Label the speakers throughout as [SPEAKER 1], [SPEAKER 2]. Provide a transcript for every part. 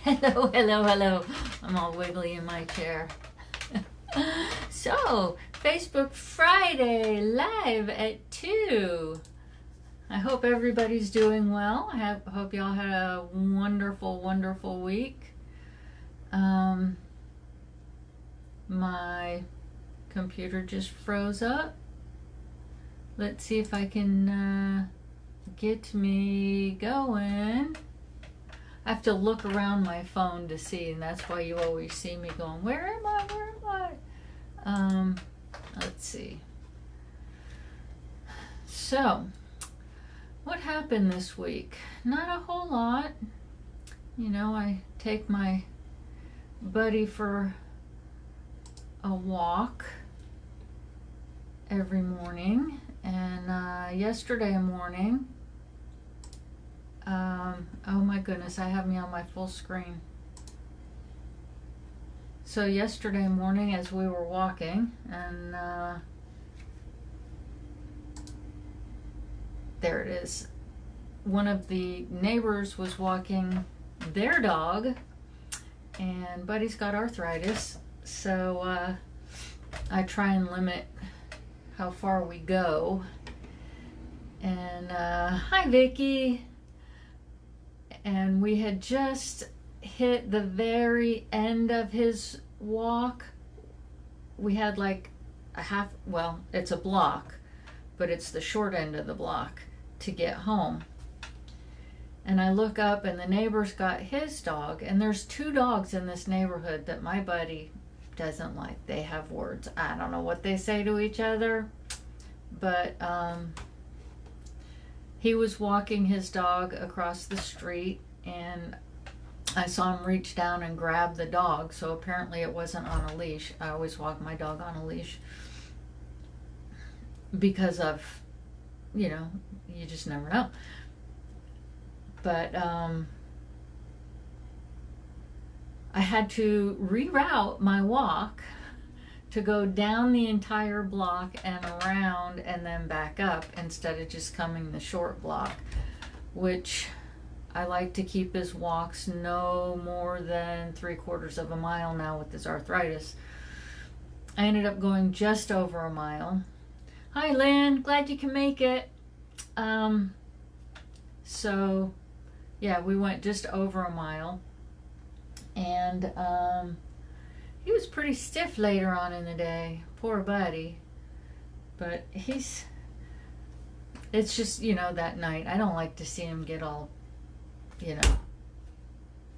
[SPEAKER 1] Hello, hello, hello. I'm all wiggly in my chair. So, Facebook Friday live at 2. I hope everybody's doing well. I hope y'all had a wonderful, wonderful week. My computer just froze up. Let's see if I can get me going. I have to look around my phone to see, and that's why you always see me going, where am I, where am I? Let's see. So, what happened this week? Not a whole lot. You know, I take my buddy for a walk every morning, and yesterday morning, oh my goodness, I have me on my full screen. So yesterday morning as we were walking, and there it is, one of the neighbors was walking their dog, and Buddy's got arthritis, so I try and limit how far we go. And hi Vicky. And we had just hit the very end of his walk. We had like a half, well, it's a block, but it's the short end of the block to get home. And I look up and the neighbor's got his dog, and there's 2 dogs in this neighborhood that my buddy doesn't like. They have words. I don't know what they say to each other, but he was walking his dog across the street, and I saw him reach down and grab the dog, so apparently it wasn't on a leash. I always walk my dog on a leash because of, you know, you just never know. But I had to reroute my walk to go down the entire block and around and then back up instead of just coming the short block, which I like to keep his walks no more than 3/4 of a mile now with his arthritis. I ended up going just over a mile. Hi Lynn, glad you can make it. So yeah, we went just over a mile, and he was pretty stiff later on in the day, poor buddy, but it's just, you know, that night, I don't like to see him get all, you know,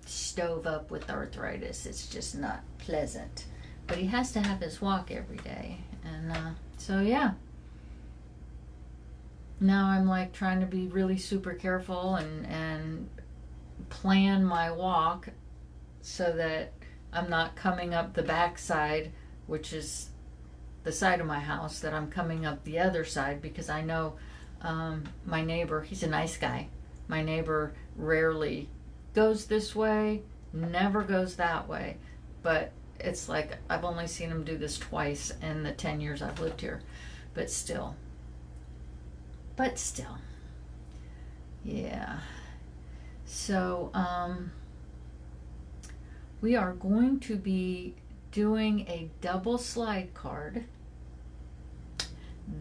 [SPEAKER 1] stove up with arthritis. It's just not pleasant, but he has to have his walk every day, and so yeah, now I'm like trying to be really super careful and plan my walk so that I'm not coming up the back side, which is the side of my house, that I'm coming up the other side, because I know my neighbor, he's a nice guy. My neighbor rarely goes this way, never goes that way, but it's like I've only seen him do this twice in the 10 years I've lived here, but still, yeah. So we are going to be doing a double slide card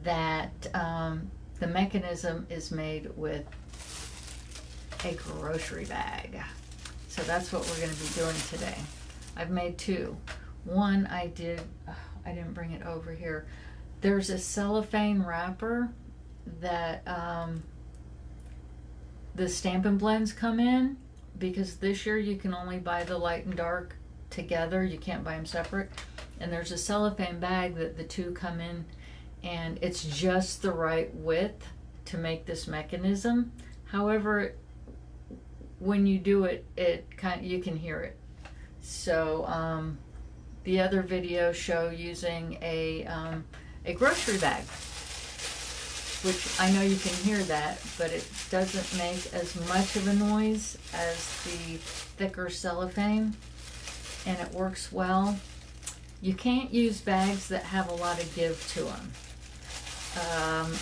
[SPEAKER 1] that the mechanism is made with a grocery bag. So that's what we're going to be doing today. I've made 2. One I didn't bring it over here. There's a cellophane wrapper that the Stampin' blends come in, because this year you can only buy the light and dark together. You can't buy them separate. And there's a cellophane bag that the 2 come in, and it's just the right width to make this mechanism. However, when you do it, you can hear it. So the other videos show using a grocery bag, which I know you can hear that, but it doesn't make as much of a noise as the thicker cellophane, and it works well. You can't use bags that have a lot of give to them.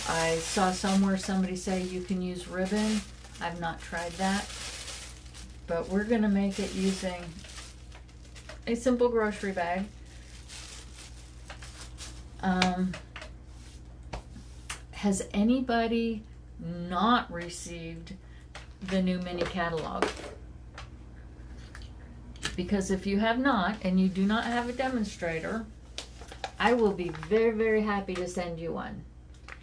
[SPEAKER 1] I saw somewhere somebody say you can use ribbon. I've not tried that. but we're gonna make it using a simple grocery bag. Has anybody not received the new mini catalog? Because if you have not, and you do not have a demonstrator, I will be very, very happy to send you one.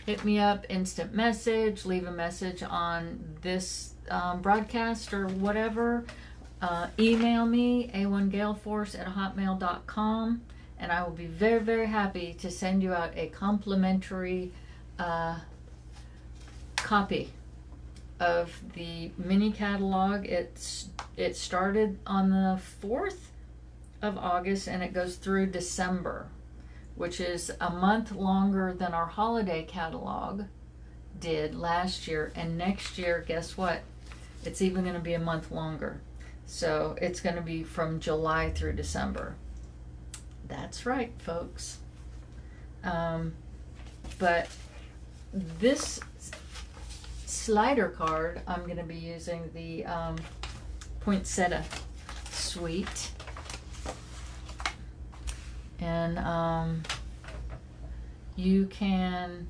[SPEAKER 1] Hit me up, instant message, leave a message on this broadcast or whatever. Email me, a1galeforce@hotmail.com, and I will be very, very happy to send you out a complimentary copy of the mini catalog. It started on the 4th of August and it goes through December, which is a month longer than our holiday catalog did last year. And next year, guess what? It's even going to be a month longer. So it's going to be from July through December. That's right, folks. But this slider card, I'm going to be using the poinsettia suite. And you can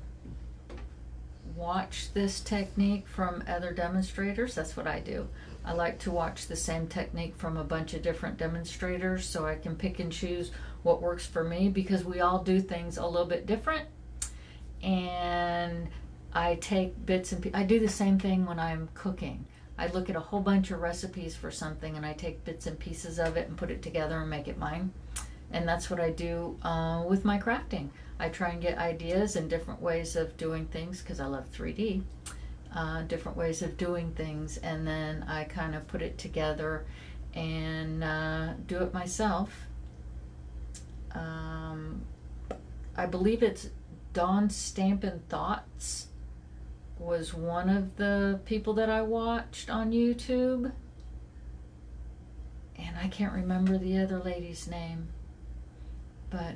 [SPEAKER 1] watch this technique from other demonstrators. That's what I do. I like to watch the same technique from a bunch of different demonstrators so I can pick and choose what works for me, because we all do things a little bit different. And I take bits and I do the same thing when I'm cooking. I look at a whole bunch of recipes for something and I take bits and pieces of it and put it together and make it mine. And that's what I do with my crafting. I try and get ideas and different ways of doing things, because I love 3D, different ways of doing things, and then I kind of put it together and do it myself. I believe it's Dawn Stampin' Thoughts was one of the people that I watched on YouTube, and I can't remember the other lady's name, but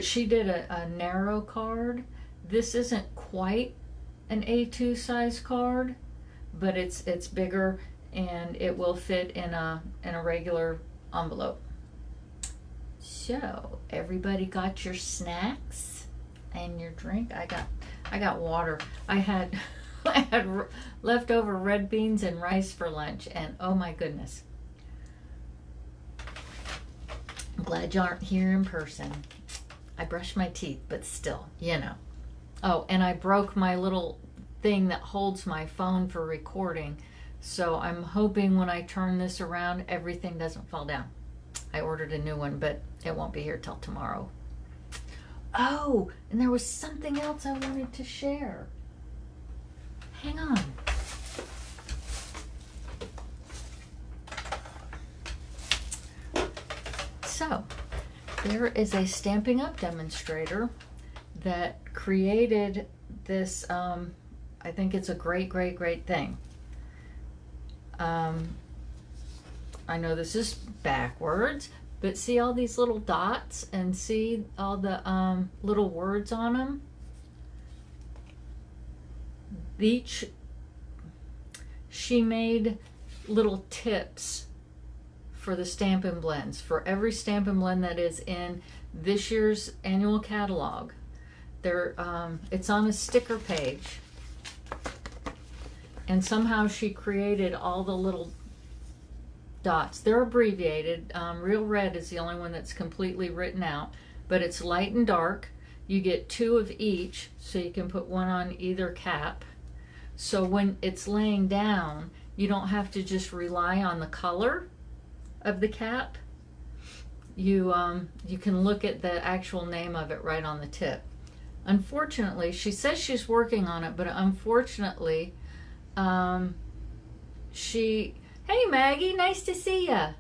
[SPEAKER 1] she did a narrow card. This isn't quite an A2 size card, but it's bigger and it will fit in a regular envelope. So everybody got your snacks and your drink. I got water. I had leftover red beans and rice for lunch, and oh my goodness. I'm glad you aren't here in person. I brushed my teeth, but still, you know. Oh, and I broke my little thing that holds my phone for recording. So I'm hoping when I turn this around, everything doesn't fall down. I ordered a new one, but it won't be here till tomorrow. Oh, and there was something else I wanted to share. Hang on. So, there is a Stampin' Up! Demonstrator that created this, I think it's a great thing. I know this is backwards, but see all these little dots and see all the little words on them? She made little tips for the Stampin' Blends. For every Stampin' Blend that is in this year's annual catalog. It's on a sticker page. And somehow she created all the little dots. They're abbreviated. Real Red is the only one that's completely written out, but it's light and dark. You get 2 of each, so you can put one on either cap. So when it's laying down, you don't have to just rely on the color of the cap. You can look at the actual name of it right on the tip. Unfortunately, she says she's working on it, but unfortunately, hey Maggie, nice to see ya.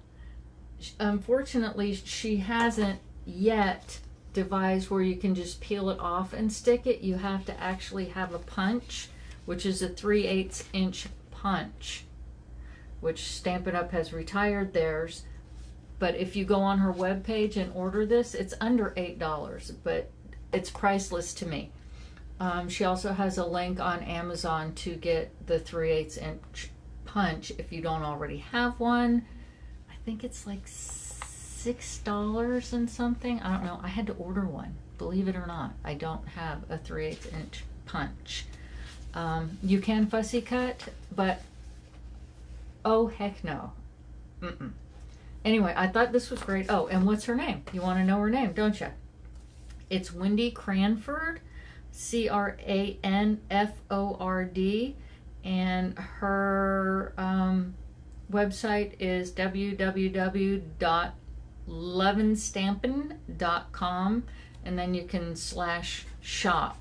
[SPEAKER 1] Unfortunately, she hasn't yet devised where you can just peel it off and stick it. You have to actually have a punch, which is a 3/8 inch punch, which Stampin' Up! Has retired theirs. But if you go on her webpage and order this, it's under $8, but it's priceless to me. She also has a link on Amazon to get the 3/8 inch punch if you don't already have one. I think it's like $6 and something. I don't know. I had to order one. Believe it or not, I don't have a 3/8 inch punch. You can fussy cut, but oh heck no. Anyway, I thought this was great. Oh, and what's her name? You want to know her name, don't you? It's Wendy Cranford, Cranford, and her website is www.loveandstampin.com, and then you can /shop,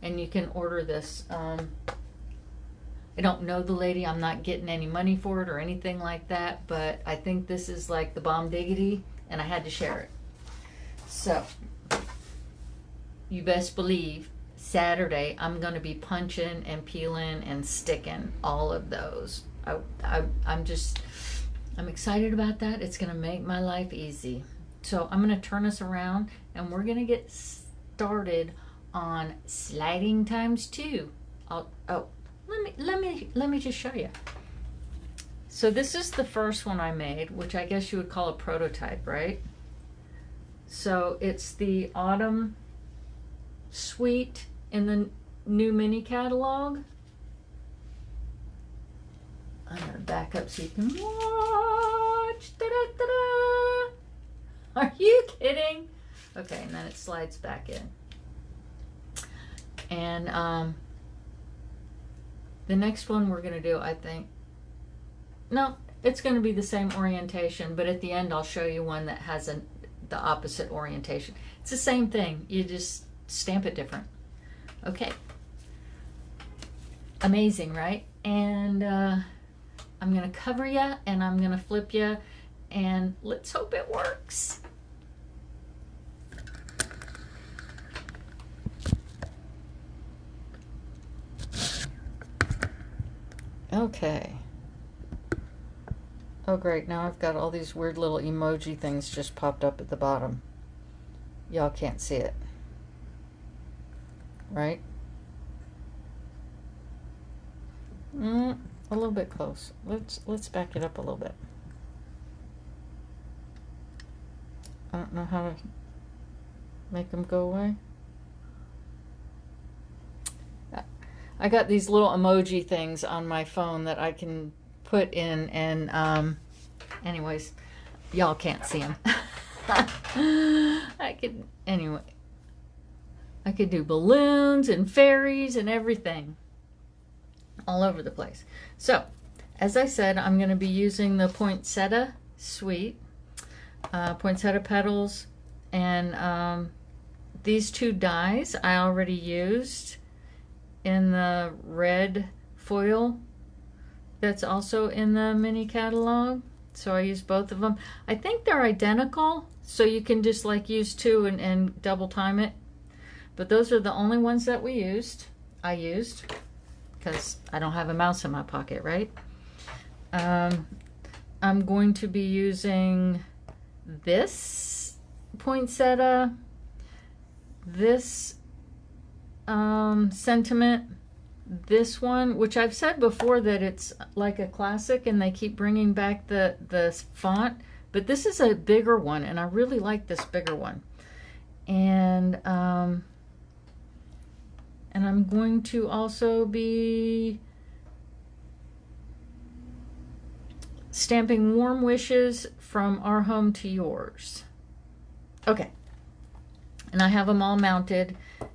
[SPEAKER 1] and you can order this. I don't know the lady. I'm not getting any money for it or anything like that, but I think this is like the bomb diggity, and I had to share it. So you best believe Saturday I'm going to be punching and peeling and sticking all of those. I'm excited about that. It's going to make my life easy. So I'm going to turn us around, and we're going to get started on sliding ×2. Let me just show you. So this is the first one I made, which I guess you would call a prototype, right? So it's the Autumn Suite in the new mini catalog. I'm gonna back up so you can watch. Da-da-da-da. Are you kidding? Okay, and then it slides back in. And the next one we're gonna do, I think, no, it's gonna be the same orientation, but at the end I'll show you one that has the opposite orientation. It's the same thing, you just stamp it different. Okay. Amazing, right? And I'm gonna cover you, and I'm gonna flip you, and let's hope it works. Okay. Oh great, now I've got all these weird little emoji things just popped up at the bottom. Y'all can't see it. Right? A little bit close. Let's back it up a little bit. I don't know how to make them go away. I got these little emoji things on my phone that I can put in, and anyways, y'all can't see them. I could do balloons and fairies and everything all over the place. So as I said, I'm going to be using the poinsettia suite, poinsettia petals, and these two dies I already used in the red foil that's also in the mini catalog, so I used both of them. I think they're identical, so you can just like use two and double time it, but those are the only ones that I used because I don't have a mouse in my pocket, right? I'm going to be using this poinsettia, this sentiment, this one, which I've said before that it's like a classic and they keep bringing back the font, but this is a bigger one and I really like this bigger one. And I'm going to also be stamping Warm Wishes from Our Home to Yours. Okay, and I have them all mounted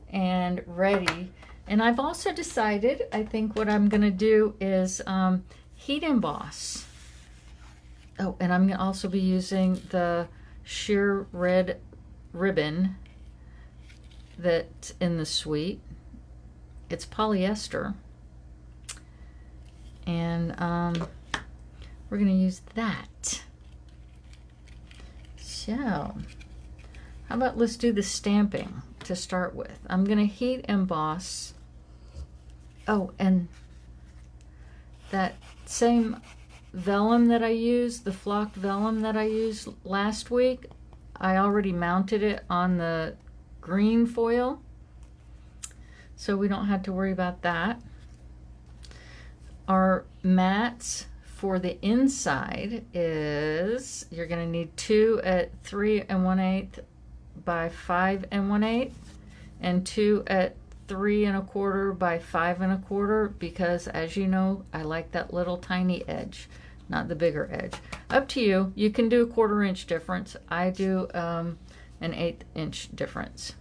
[SPEAKER 1] and ready. And I've also decided, I think what I'm going to do is heat emboss. Oh, and I'm going to also be using the sheer red ribbon that's in the suite. It's polyester. And we're going to use that. So, how about let's do the stamping to start with. I'm going to heat emboss. Oh, and that same vellum that I used, the flocked vellum that I used last week, I already mounted it on the green foil, so we don't have to worry about that. Our mats, for the inside is you're going to need 2 at 3 1/8 by 5 1/8 and 2 at 3 1/4 by 5 1/4, because as you know, I like that little tiny edge, not the bigger edge. Up to you. You can do a 1/4 inch difference. I do an 1/8 inch difference.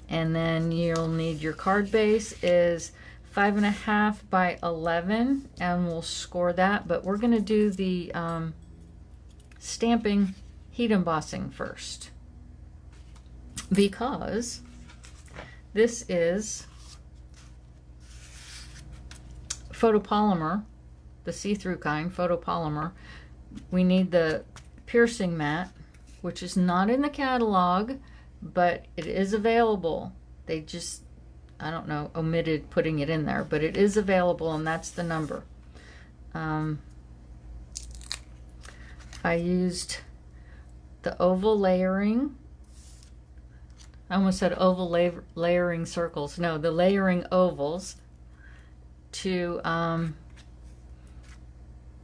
[SPEAKER 1] And then you'll need your card base is 5 1/2 by 11, and we'll score that. But we're going to do the stamping heat embossing first, because this is photopolymer, the see-through kind, photopolymer. We need the piercing mat, which is not in the catalog, but it is available. They just, I don't know, omitted putting it in there, but it is available, and that's the number. I used the oval layering. I almost said oval layering circles. No, the layering ovals to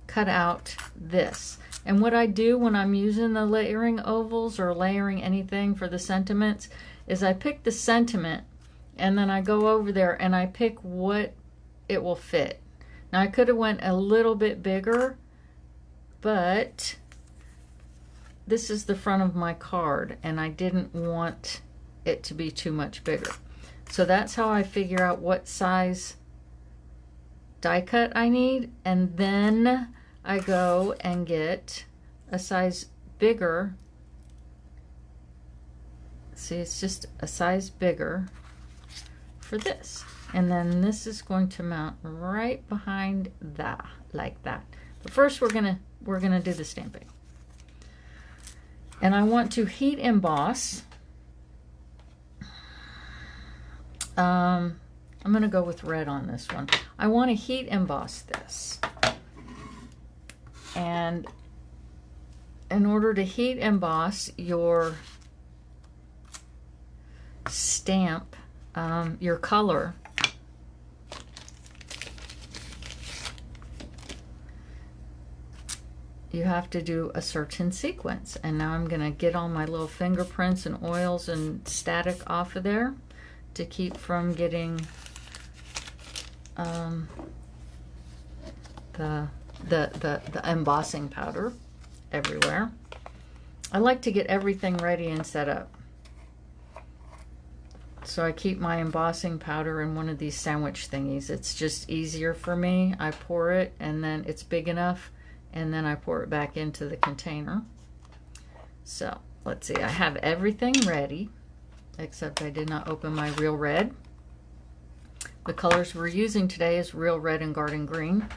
[SPEAKER 1] cut out this. And what I do when I'm using the layering ovals or layering anything for the sentiments is I pick the sentiment and then I go over there and I pick what it will fit. Now I could have went a little bit bigger, but this is the front of my card and I didn't want it to be too much bigger. So that's how I figure out what size die cut I need, and then I go and get a size bigger. See, it's just a size bigger for this. And then this is going to mount right behind that, like that. But first we're gonna do the stamping. And I want to heat emboss. I'm gonna go with red on this one. I want to heat emboss this. And in order to heat emboss your stamp, your color, you have to do a certain sequence. And now I'm going to get all my little fingerprints and oils and static off of there to keep from getting the embossing powder everywhere. I like to get everything ready and set up. So I keep my embossing powder in one of these sandwich thingies. It's just easier for me. I pour it and then it's big enough and then I pour it back into the container. So let's see, I have everything ready except I did not open my Real Red. The colors we're using today is Real Red and Garden Green.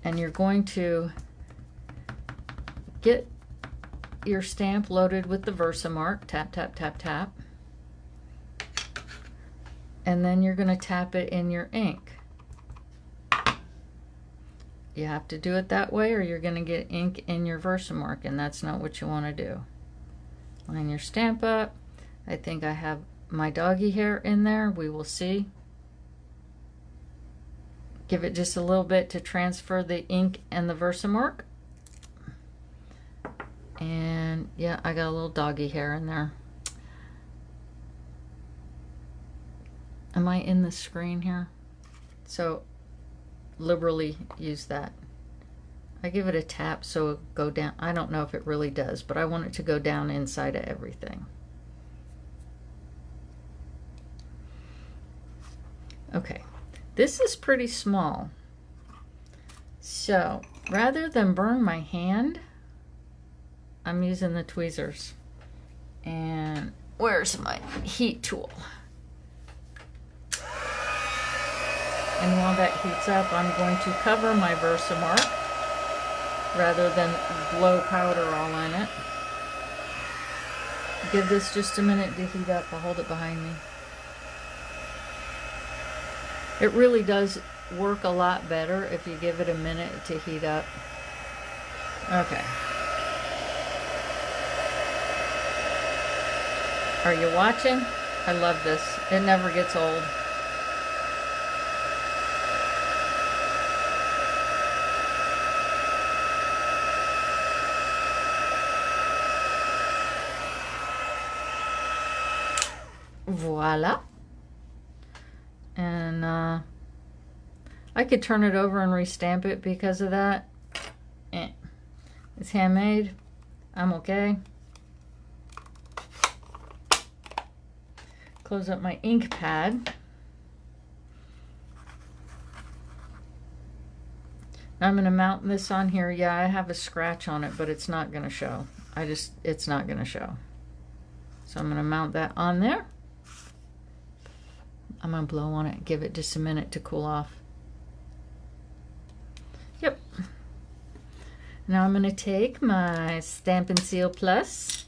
[SPEAKER 1] And you're going to get your stamp loaded with the Versamark. Tap, tap, tap, tap. And then you're going to tap it in your ink. You have to do it that way or you're going to get ink in your Versamark, and that's not what you want to do. Line your stamp up. I think I have my doggy hair in there. We will see. Give it just a little bit to transfer the ink and the Versamark. And yeah, I got a little doggy hair in there. Am I in the screen here? So liberally use that. I give it a tap so it go down. I don't know if it really does, but I want it to go down inside of everything. Okay, this is pretty small. So rather than burn my hand, I'm using the tweezers. And where's my heat tool? And while that heats up, I'm going to cover my Versamark rather than blow powder all in it. Give this just a minute to heat up. I'll hold it behind me. It really does work a lot better if you give it a minute to heat up. Okay. Are you watching? I love this. It never gets old. Voila. And I could turn it over and restamp it because of that. It's handmade. I'm okay. Close up my ink pad. I'm going to mount this on here. Yeah, I have a scratch on it, but it's not going to show. It's not going to show. So I'm going to mount that on there. I'm going to blow on it, give it just a minute to cool off. Yep. Now I'm going to take my Stampin' Seal Plus.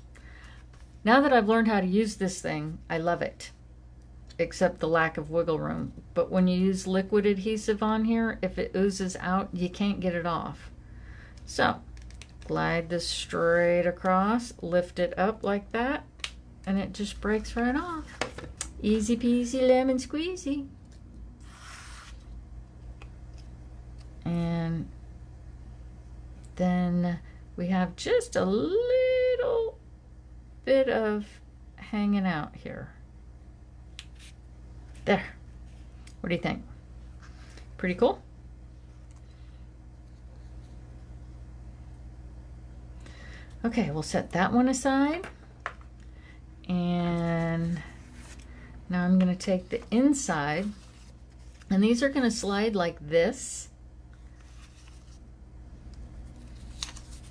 [SPEAKER 1] Now that I've learned how to use this thing, I love it, except the lack of wiggle room. But when you use liquid adhesive on here, if it oozes out, you can't get it off. So, glide this straight across, lift it up like that, and it just breaks right off. Easy peasy lemon squeezy. And then we have just a little bit of hanging out here. There. What do you think? Pretty cool? Okay, we'll set that one aside. And now I'm going to take the inside, and these are going to slide like this.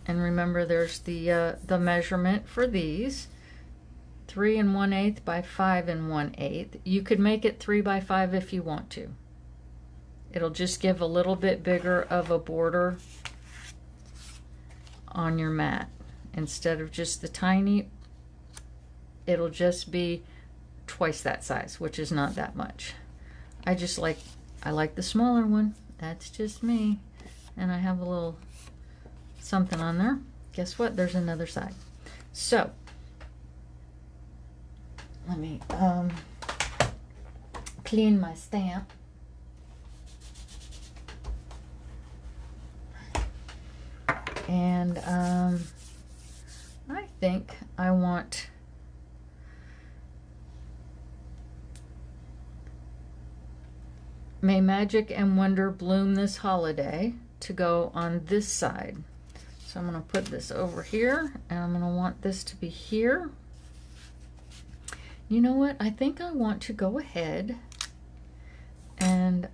[SPEAKER 1] And remember, there's the measurement for these, 3 1/8 by 5 1/8. You could make it 3 by 5 if you want to. It'll just give a little bit bigger of a border on your mat. Instead of just the tiny, it'll just be twice that size, which is not that much. I like the smaller one. That's just me. And I have a little something on there. Guess what? There's another side. So let me clean my stamp. And I think I want May Magic and Wonder Bloom This Holiday to go on this side. So I'm going to put this over here, and I'm going to want this to be here. You know what? I think I want to go ahead and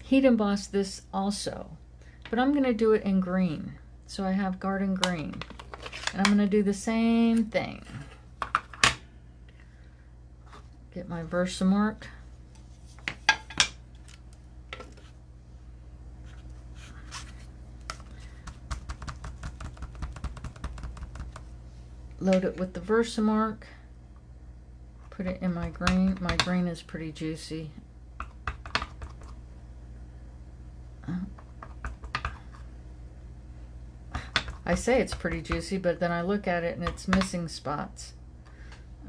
[SPEAKER 1] heat emboss this also. But I'm going to do it in green. So I have garden green. And I'm going to do the same thing. Get my Versamark. Load it with the Versamark. Put it in my green. My green is pretty juicy. I say it's pretty juicy, but then I look at it and it's missing spots.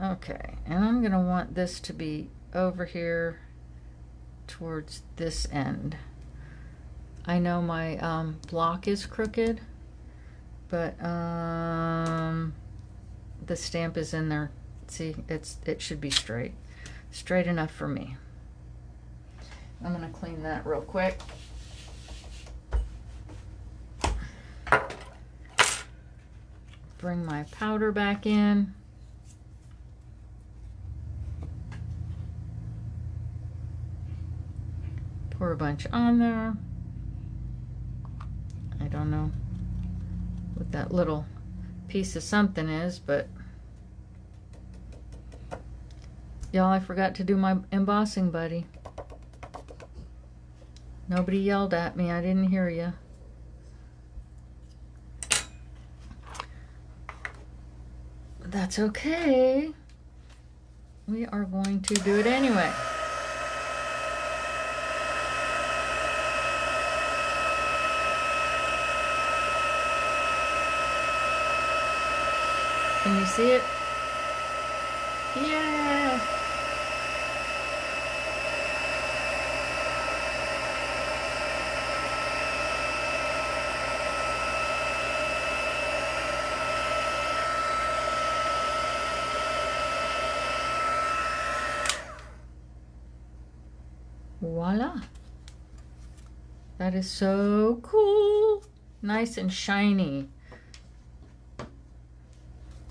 [SPEAKER 1] Okay, and I'm going to want this to be over here towards this end. I know my block is crooked, but the stamp is in there. See, it should be straight. Straight enough for me. I'm going to clean that real quick. Bring my powder back in. Pour a bunch on there. I don't know what that little piece of something is, but y'all, I forgot to do my embossing buddy. Nobody yelled at me. I didn't hear you. That's okay. We are going to do it anyway. Can you see it? Yeah. Voila. That is so cool. Nice and shiny.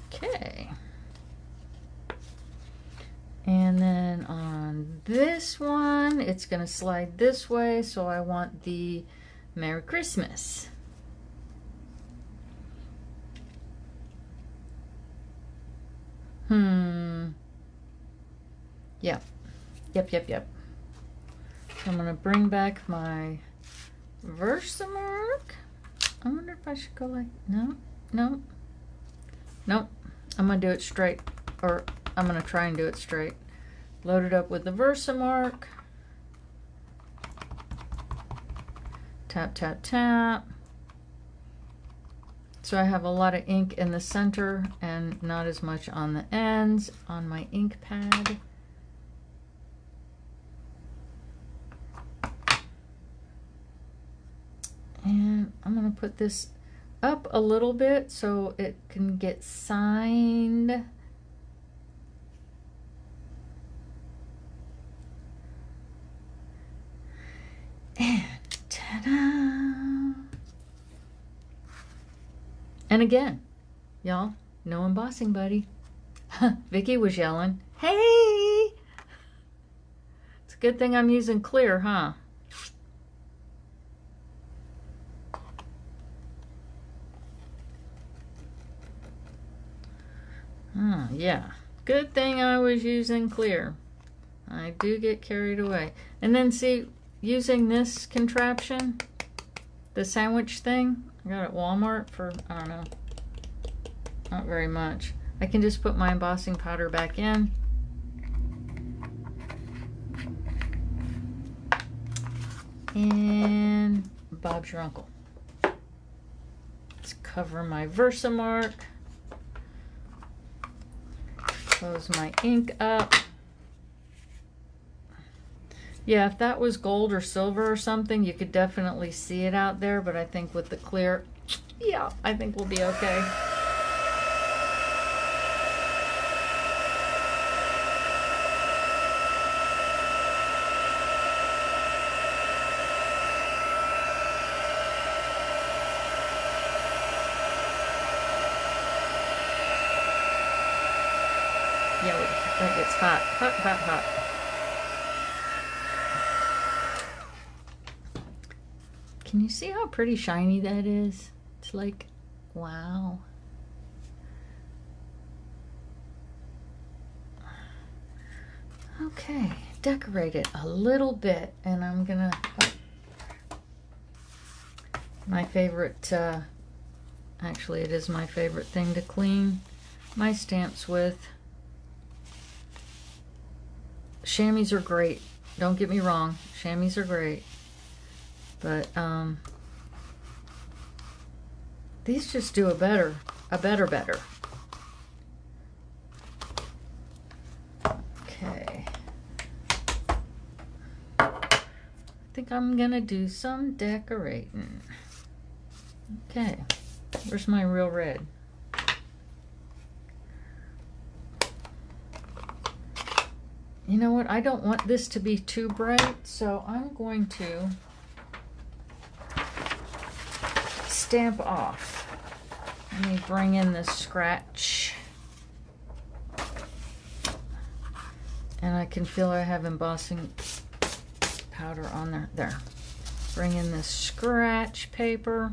[SPEAKER 1] Okay. And then on this one, it's going to slide this way, so I want the Merry Christmas. Yeah. Yep. I'm going to bring back my Versamark. I wonder if I should go like, no. I'm going to do it straight, or I'm going to try and do it straight. Load it up with the Versamark. Tap, tap, tap. So I have a lot of ink in the center and not as much on the ends on my ink pad. And I'm going to put this up a little bit so it can get signed. And ta-da! And again, y'all, no embossing buddy. Vicky was yelling, hey! It's a good thing I'm using clear, huh? Yeah, good thing I was using clear. I do get carried away. And then see, using this contraption, the sandwich thing, I got it at Walmart for, I don't know, not very much. I can just put my embossing powder back in. And Bob's your uncle. Let's cover my Versamark. Close my ink up. Yeah, if that was gold or silver or something, you could definitely see it out there, but I think with the clear, yeah, I think we'll be okay. Yeah, it gets hot, hot. Can you see how pretty shiny that is? It's like, wow. Okay, decorate it a little bit, and I'm gonna, my favorite, actually it is my favorite thing to clean my stamps with. Chamois are great. Don't get me wrong. Chamois are great. But these just do a better. Okay. I think I'm gonna do some decorating. Okay. Where's my real red? You know what? I don't want this to be too bright, so I'm going to stamp off. Let me bring in the scratch. And I can feel I have embossing powder on there. There. Bring in this scratch paper.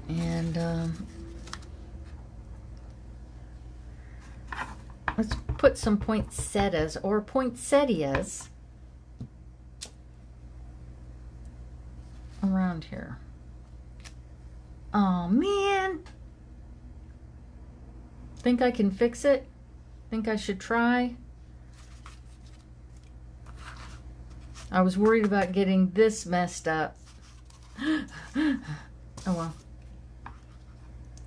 [SPEAKER 1] And let's put some poinsettias or poinsettias around here. Oh man. Think I can fix it? Think I should try? I was worried about getting this messed up. Oh well.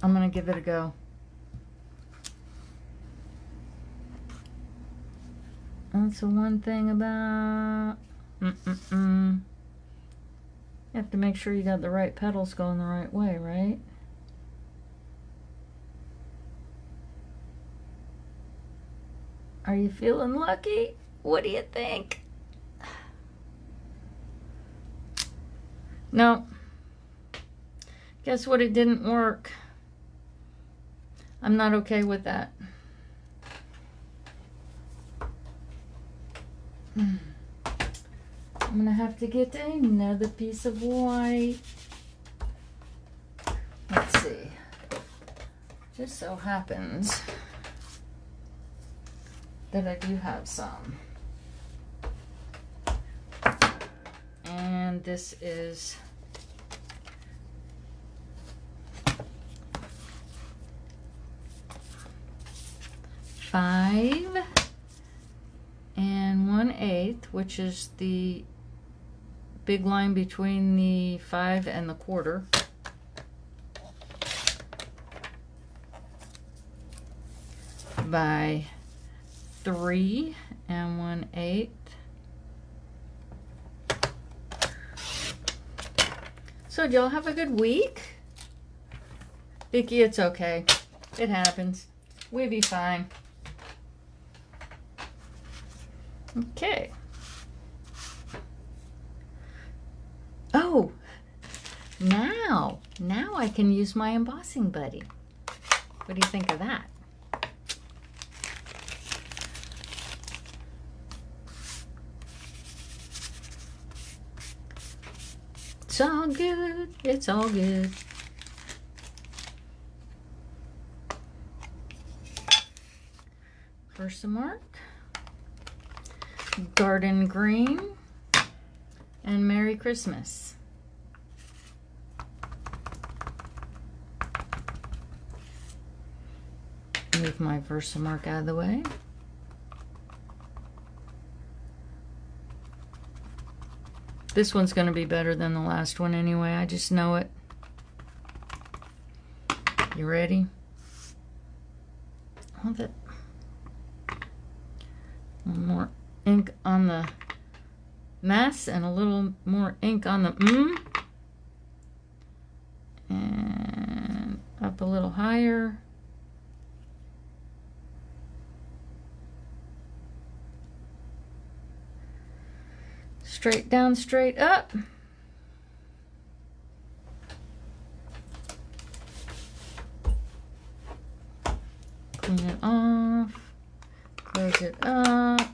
[SPEAKER 1] I'm gonna give it a go. That's the one thing about you have to make sure you got the right petals going the right way, right? Are you feeling lucky? What do you think? No. Guess what? It didn't work. I'm not okay with that. I'm gonna have to get another piece of white. Let's see. Just so happens that I do have some. And this is five and 1/8, which is the big line between the 5 and the quarter. By 3 and 1/8. So did y'all have a good week? Vicky, it's okay. It happens. We'll be fine. Okay. Oh, now I can use my embossing buddy. What do you think of that? It's all good. It's all good. Versamark, Garden Green, and Merry Christmas. Move my Versamark out of the way. This one's going to be better than the last one anyway. I just know it. You ready? Hold it. A little more ink on the mess and a little more ink on the and up a little higher. Straight down, straight up. Clean it off. Close it up.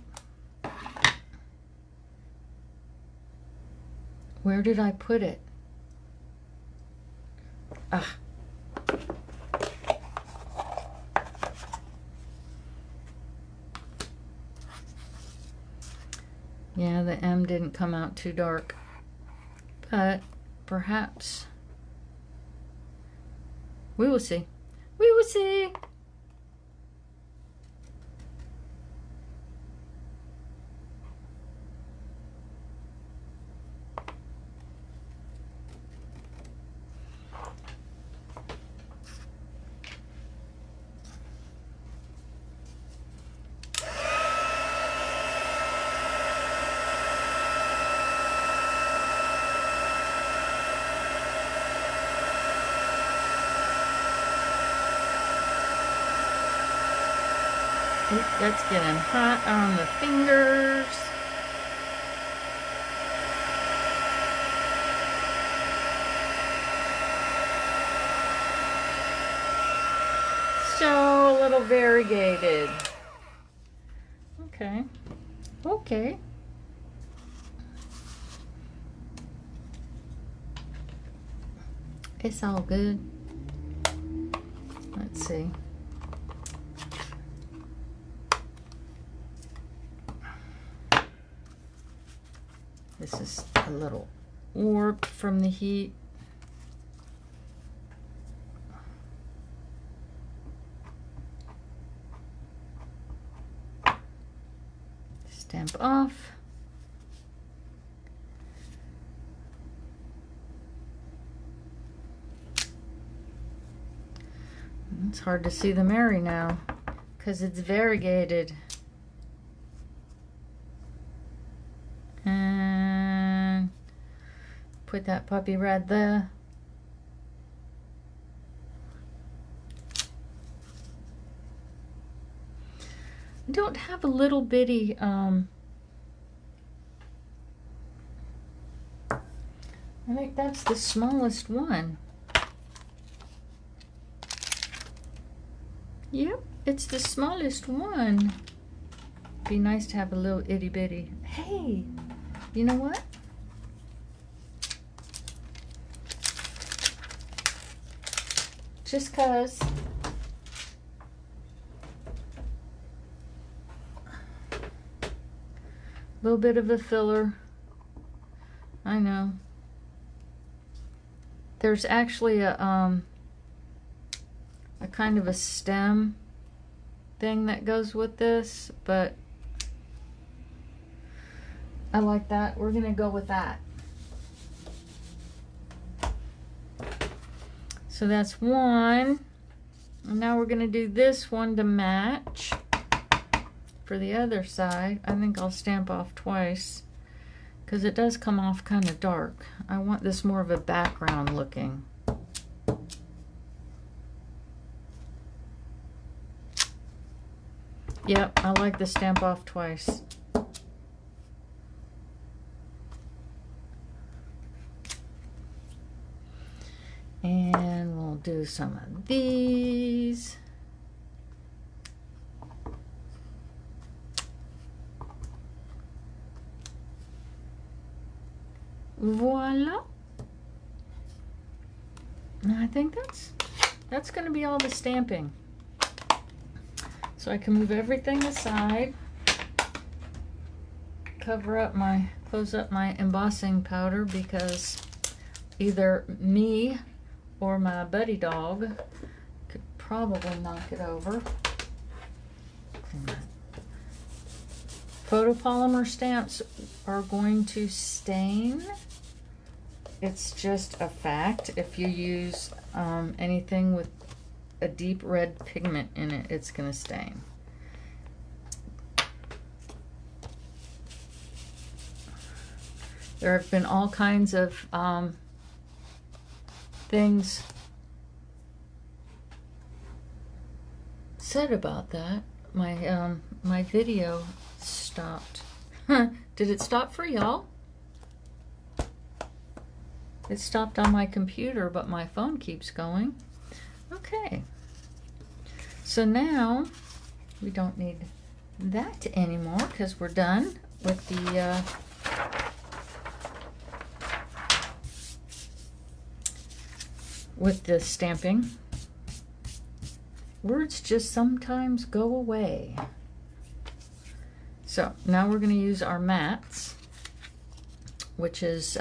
[SPEAKER 1] Where did I put it? Ah. Yeah, the M didn't come out too dark, but perhaps we will see. We will see. Oop, that's getting hot on the fingers. So a little variegated. Okay. Okay. It's all good. Let's see. This is a little warped from the heat. Stamp off. It's hard to see the Mary now because it's variegated. And put that puppy right there. I don't have a little bitty I think that's the smallest one. Yep, it's the smallest one. Be nice to have a little itty bitty. Hey, you know what? Just 'cause. A little bit of a filler. I know. There's actually a kind of a stem thing that goes with this, but I like that. We're gonna go with that. So that's one. And now we're gonna do this one to match. For the other side, I think I'll stamp off twice because it does come off kind of dark. I want this more of a background looking. Yep, I like the stamp off twice. And we'll do some of these. Voila. And I think that's going to be all the stamping. So I can move everything aside, close up my embossing powder, because either me or my buddy dog could probably knock it over. Photopolymer stamps are going to stain. It's just a fact. If you use anything with a deep red pigment in it, it's going to stain. There have been all kinds of things said about that. My video stopped. Did it stop for y'all? It stopped on my computer, but my phone keeps going. Okay. So now we don't need that anymore because we're done with the stamping. Words just sometimes go away. So now we're going to use our mats, which is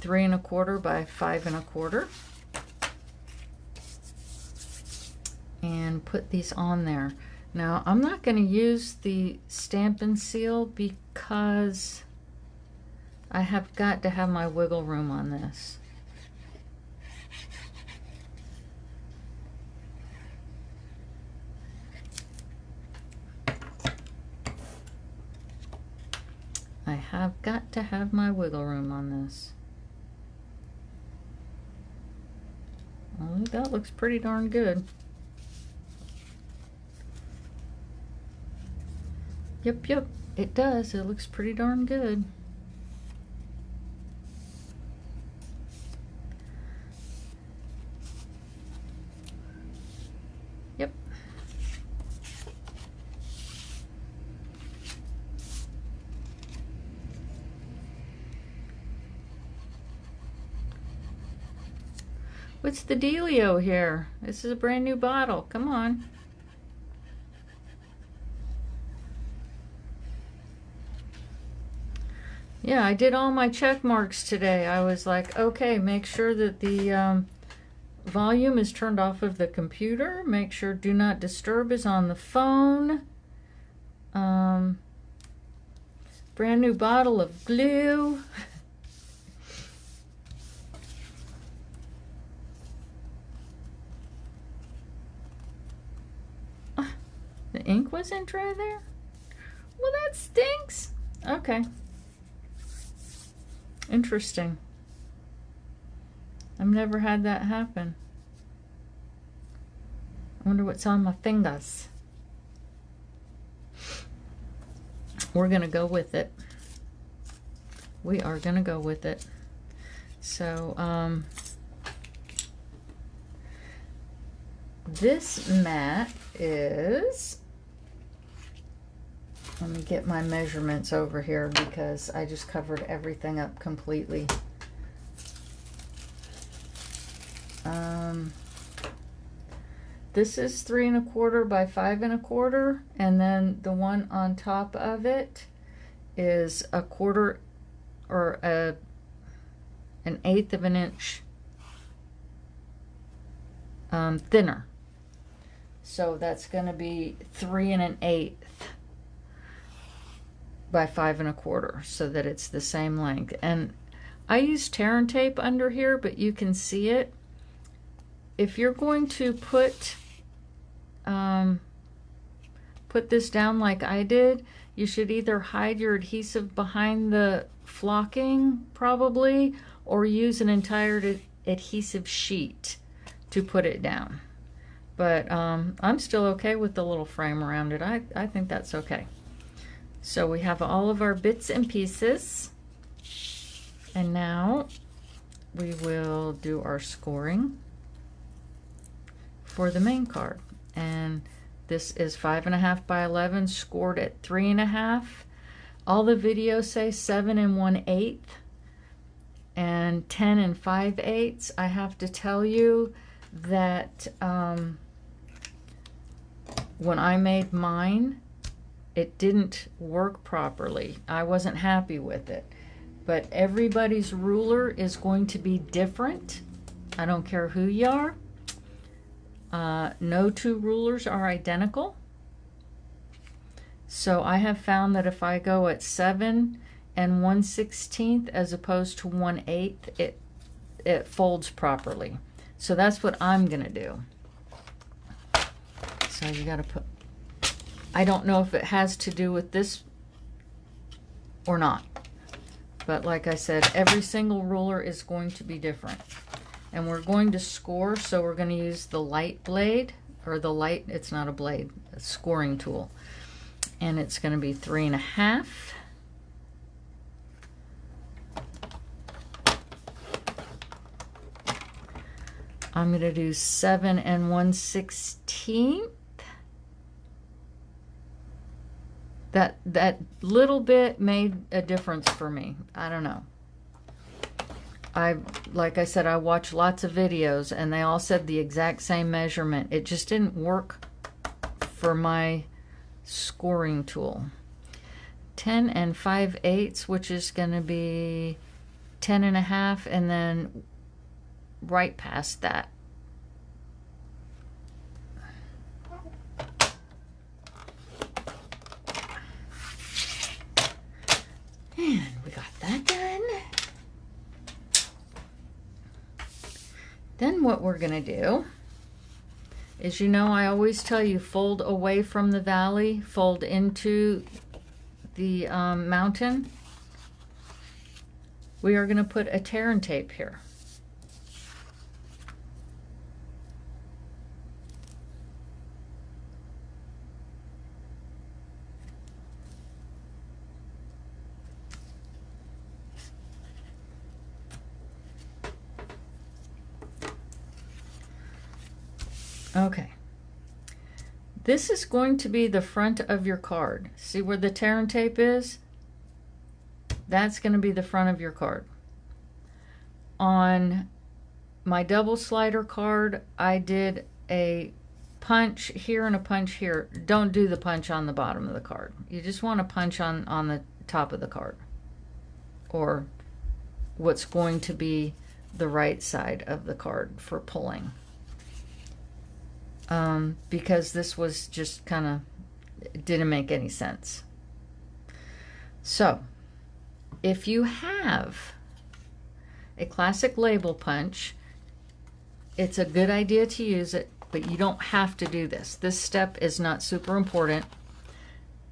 [SPEAKER 1] 3 1/4 by 5 1/4, and put these on there. Now I'm not going to use the Stampin' Seal because I have got to have my wiggle room on this. I have got to have my wiggle room on this. Well, that looks pretty darn good. Yep, it does. It looks pretty darn good. Yep. What's the dealio here? This is a brand new bottle. Come on. Yeah, I did all my check marks today. I was like, okay, make sure that the volume is turned off of the computer. Make sure Do Not Disturb is on the phone. Brand new bottle of glue. The ink wasn't dry there? Well, that stinks. Okay. Interesting. I've never had that happen. I wonder what's on my fingers. We're going to go with it. We are going to go with it. So this mat is, let me get my measurements over here because I just covered everything up completely. This is 3 1/4 by 5 1/4, and then the one on top of it is 1/4 or an 1/8 of an inch thinner. So that's going to be 3 1/8 by 5 1/4, so that it's the same length. And I use tear and tape under here, but you can see it. If you're going to put this down like I did, you should either hide your adhesive behind the flocking probably, or use an entire adhesive sheet to put it down. But I'm still okay with the little frame around it. I think that's okay. So we have all of our bits and pieces, and now we will do our scoring for the main card. And this is 5 1/2 by 11, scored at 3 1/2. All the videos say 7 1/8 and 10 5/8. I have to tell you that when I made mine, it didn't work properly. I wasn't happy with it. But everybody's ruler is going to be different. I don't care who you are. No two rulers are identical. So I have found that if I go at 7 1/16 as opposed to 1/8, it folds properly. So that's what I'm gonna do. So you gotta put, I don't know if it has to do with this or not, but like I said, every single ruler is going to be different. And we're going to score, so we're going to use the light blade, or the light, it's not a blade, a scoring tool. And it's going to be 3 1/2. I'm going to do 7 1/16. That little bit made a difference for me. I don't know. Like I said, I watched lots of videos and they all said the exact same measurement. It just didn't work for my scoring tool. 10 5/8, which is going to be 10 1/2, and then right past that. And we got that done. Then what we're going to do is, you know, I always tell you, fold away from the valley, fold into the mountain. We are going to put a tear and tape here. Okay, this is going to be the front of your card. See where the tear and tape is? That's going to be the front of your card. On my double slider card, I did a punch here and a punch here. Don't do the punch on the bottom of the card. You just want to punch on the top of the card, or what's going to be the right side of the card for pulling. Because this was just kind of, didn't make any sense. So, if you have a classic label punch, it's a good idea to use it, but you don't have to do this. This step is not super important,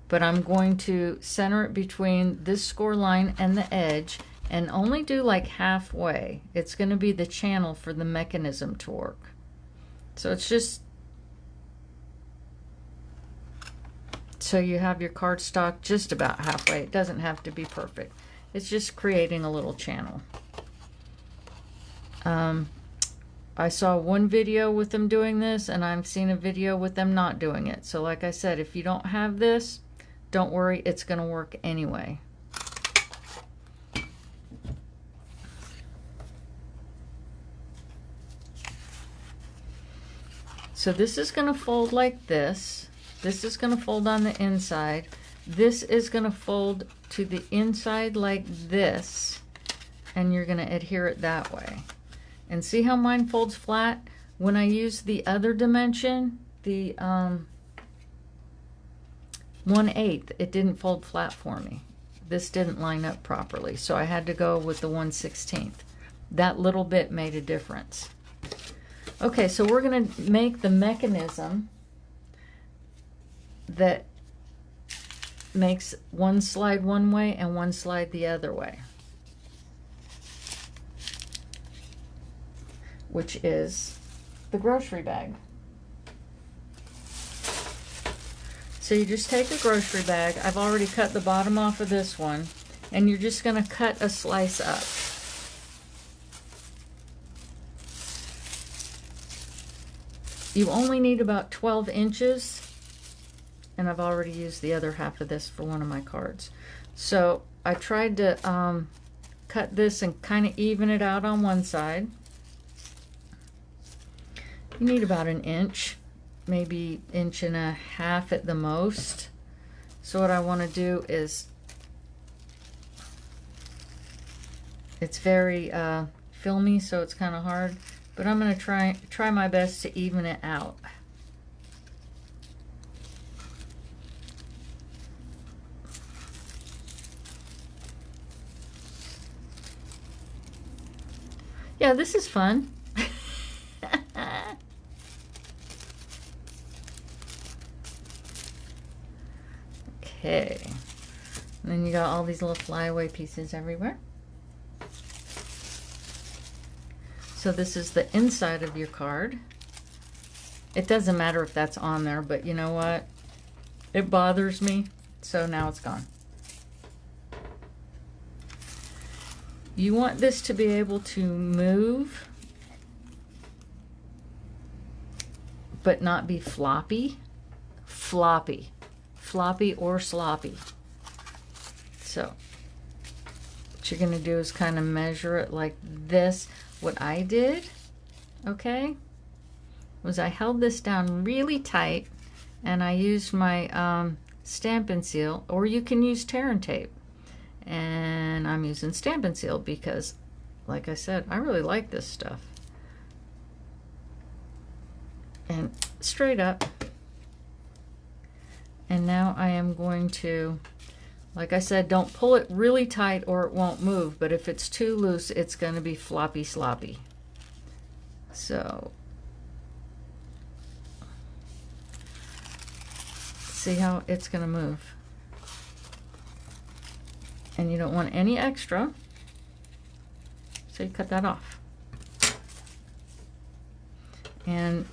[SPEAKER 1] but I'm going to center it between this score line and the edge, and only do like halfway. It's going to be the channel for the mechanism to work. So it's just so you have your cardstock just about halfway. It doesn't have to be perfect. It's just creating a little channel. I saw one video with them doing this, and I've seen a video with them not doing it. So like I said, if you don't have this, don't worry, it's going to work anyway. So this is going to fold like this. This is going to fold on the inside. This is going to fold to the inside like this, and you're going to adhere it that way. And see how mine folds flat? When I use the other dimension, the 1/8, it didn't fold flat for me. This didn't line up properly, so I had to go with the 1/16. That little bit made a difference. Okay, so we're going to make the mechanism that makes one slide one way and one slide the other way, which is the grocery bag. So you just take a grocery bag. I've already cut the bottom off of this one, and you're just going to cut a slice up. You only need about 12 inches, and I've already used the other half of this for one of my cards. So I tried to cut this and kind of even it out on one side. You need about an inch, maybe 1.5 inches at the most. So what I want to do is, it's very filmy, so it's kind of hard, but I'm going to try my best to even it out. Yeah, this is fun. Okay, and then you got all these little flyaway pieces everywhere. So this is the inside of your card. It doesn't matter if that's on there, but you know what? It bothers me, so now it's gone. You want this to be able to move, but not be floppy. Floppy or sloppy. So what you're going to do is kind of measure it like this. What I did, okay, was I held this down really tight, and I used my Stampin' Seal, or you can use tear and tape. And I'm using Stampin' Seal because, like I said, I really like this stuff. And straight up. And now I am going to, like I said, don't pull it really tight or it won't move, but if it's too loose, it's going to be floppy sloppy. So see how it's going to move. And you don't want any extra, so you cut that off. And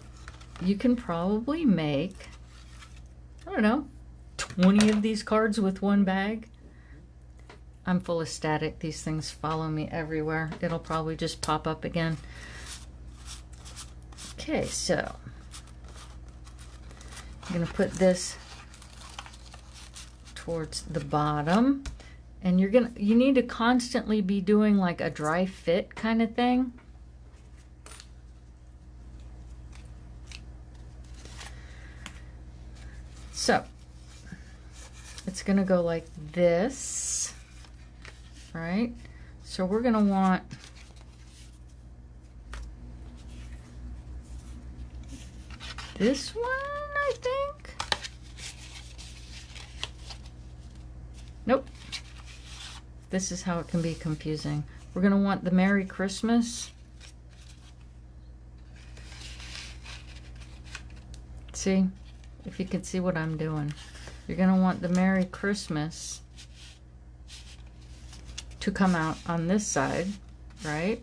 [SPEAKER 1] you can probably make, I don't know, 20 of these cards with one bag. I'm full of static. These things follow me everywhere. It'll probably just pop up again. Okay, so I'm going to put this towards the bottom. And you need to constantly be doing like a dry fit kind of thing. So it's going to go like this, right? So we're going to want this one, I think. Nope. This is how it can be confusing. We're going to want the Merry Christmas. See? If you can see what I'm doing. You're going to want the Merry Christmas to come out on this side, right?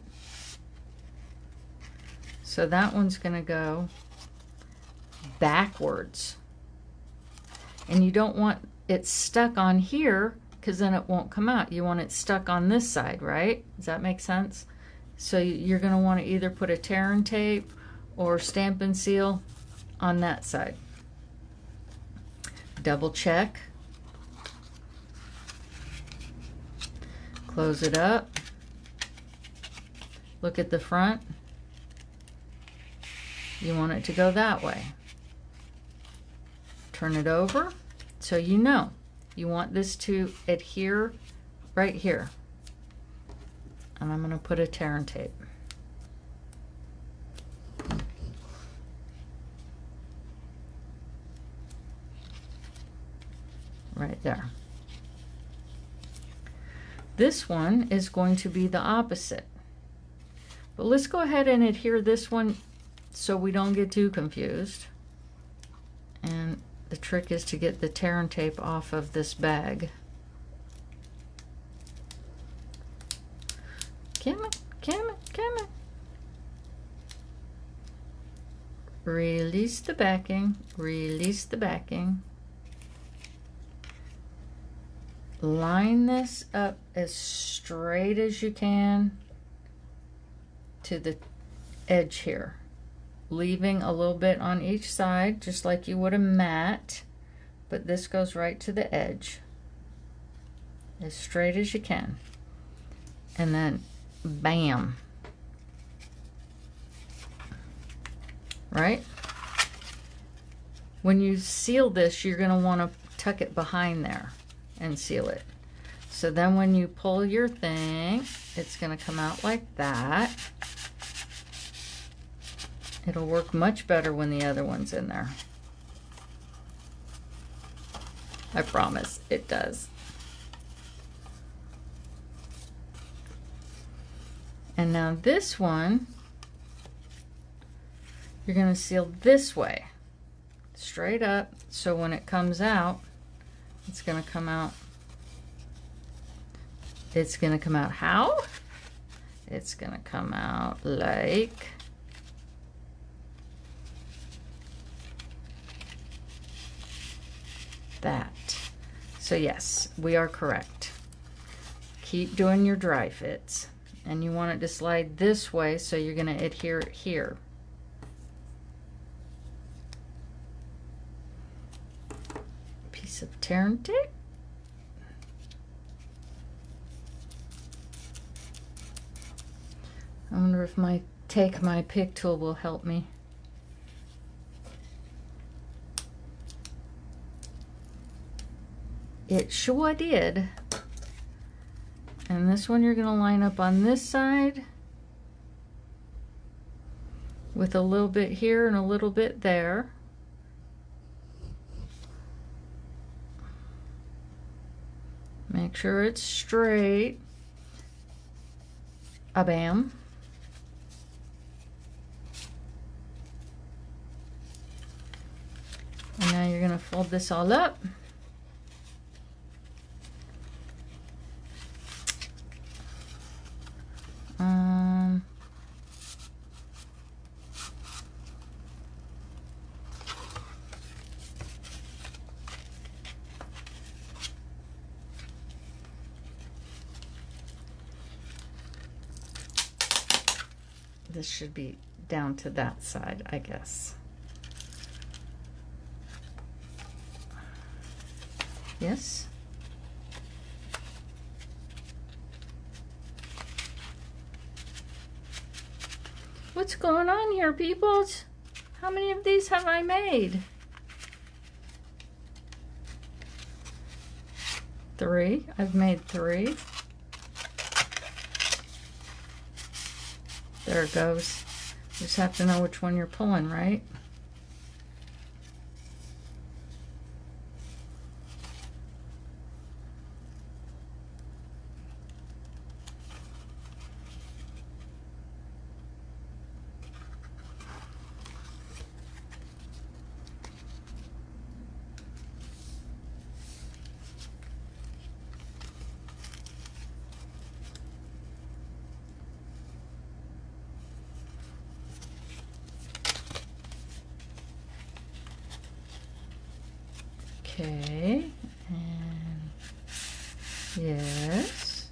[SPEAKER 1] So that one's going to go backwards. And you don't want it stuck on here, because then it won't come out. You want it stuck on this side, right? Does that make sense? So you're going to want to either put a tear and tape or Stampin' Seal on that side. Double check. Close it up. Look at the front. You want it to go that way. Turn it over so you know. You want this to adhere right here. And I'm going to put a tear and tape. Right there. This one is going to be the opposite. But let's go ahead and adhere this one so we don't get too confused. And the trick is to get the tear and tape off of this bag. Come on, come on, come on. Release the backing, release the backing. Line this up as straight as you can to the edge here, leaving a little bit on each side, just like you would a mat, but this goes right to the edge, as straight as you can. And then, bam. Right? When you seal this, you're going to want to tuck it behind there and seal it. So then when you pull your thing, it's going to come out like that. It'll work much better when the other one's in there. I promise it does. And now this one, you're going to seal this way, straight up, so when it comes out, it's going to come out. It's going to come out how? It's going to come out like that. So yes, we are correct. Keep doing your dry fits. And you want it to slide this way, so you're going to adhere it here. Piece of tear and tape. I wonder if my pick tool will help me. It sure did. And this one you're going to line up on this side with a little bit here and a little bit there. Make sure it's straight. A-bam. And now you're going to fold this all up. This should be down to that side, I guess. Yes. What's going on here, peoples? How many of these have I made? 3. I've made 3. There it goes. You just have to know which one you're pulling, right? Okay, and yes,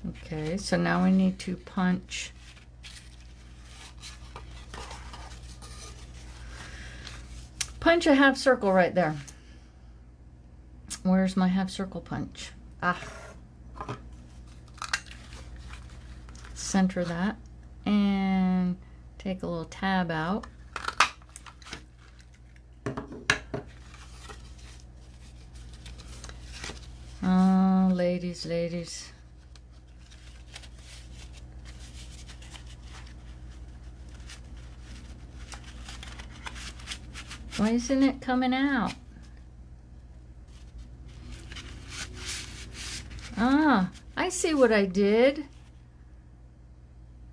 [SPEAKER 1] Okay, so now we need to punch a half circle right there. Where's my half circle punch? Ah. Center that and take a little tab out. Oh, ladies, ladies. Why isn't it coming out? Ah, I see what I did.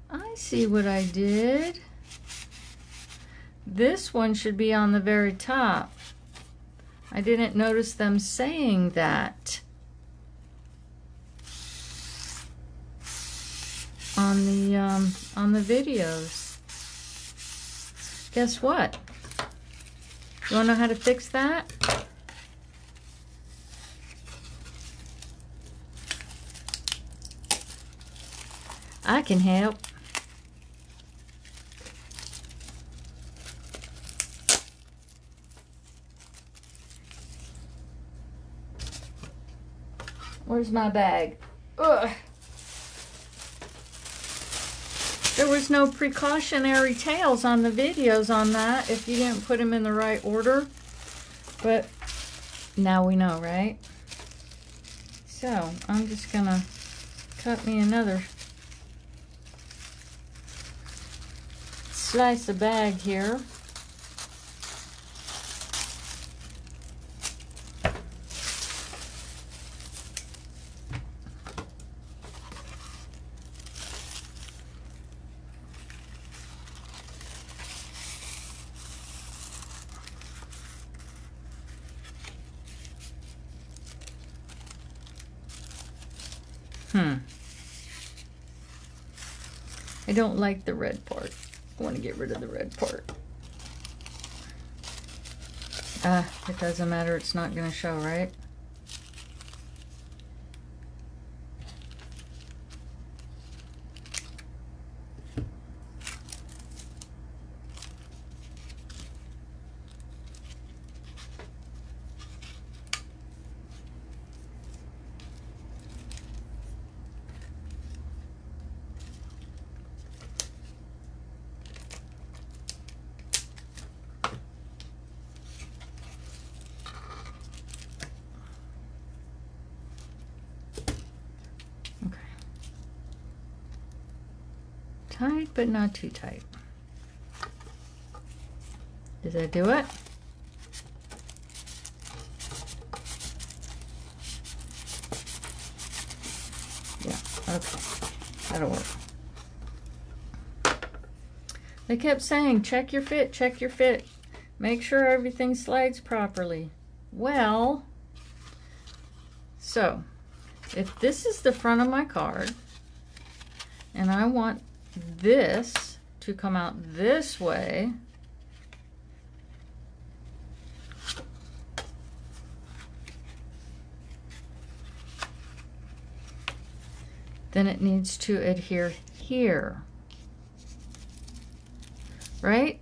[SPEAKER 1] I see what I did. This one should be on the very top. I didn't notice them saying that on the videos. Guess what? You want to know how to fix that? I can help. Where's my bag? Ugh. There was no precautionary tales on the videos on that if you didn't put them in the right order. But now we know, right? So I'm just gonna cut me another slice of bag here. I don't like the red part. I want to get rid of the red part. It doesn't matter. It's not going to show, right? Tight, but not too tight. Does that do it? Yeah, okay. That'll work. They kept saying, check your fit, check your fit. Make sure everything slides properly. Well, so if this is the front of my card, and I want this to come out this way, then it needs to adhere here, right?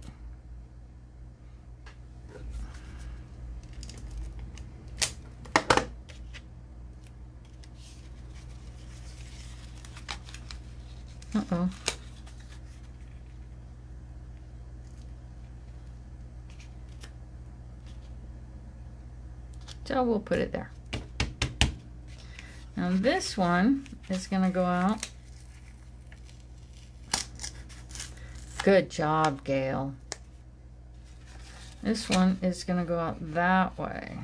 [SPEAKER 1] Uh-oh. So we'll put it there. Now this one is going to go out. Good job, Gail. This one is going to go out that way.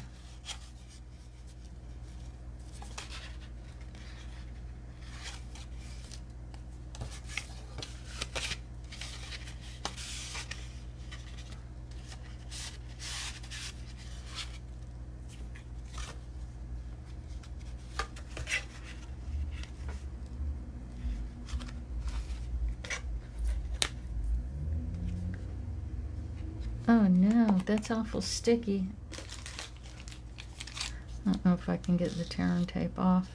[SPEAKER 1] Oh no, that's awful sticky. I don't know if I can get the tearing tape off.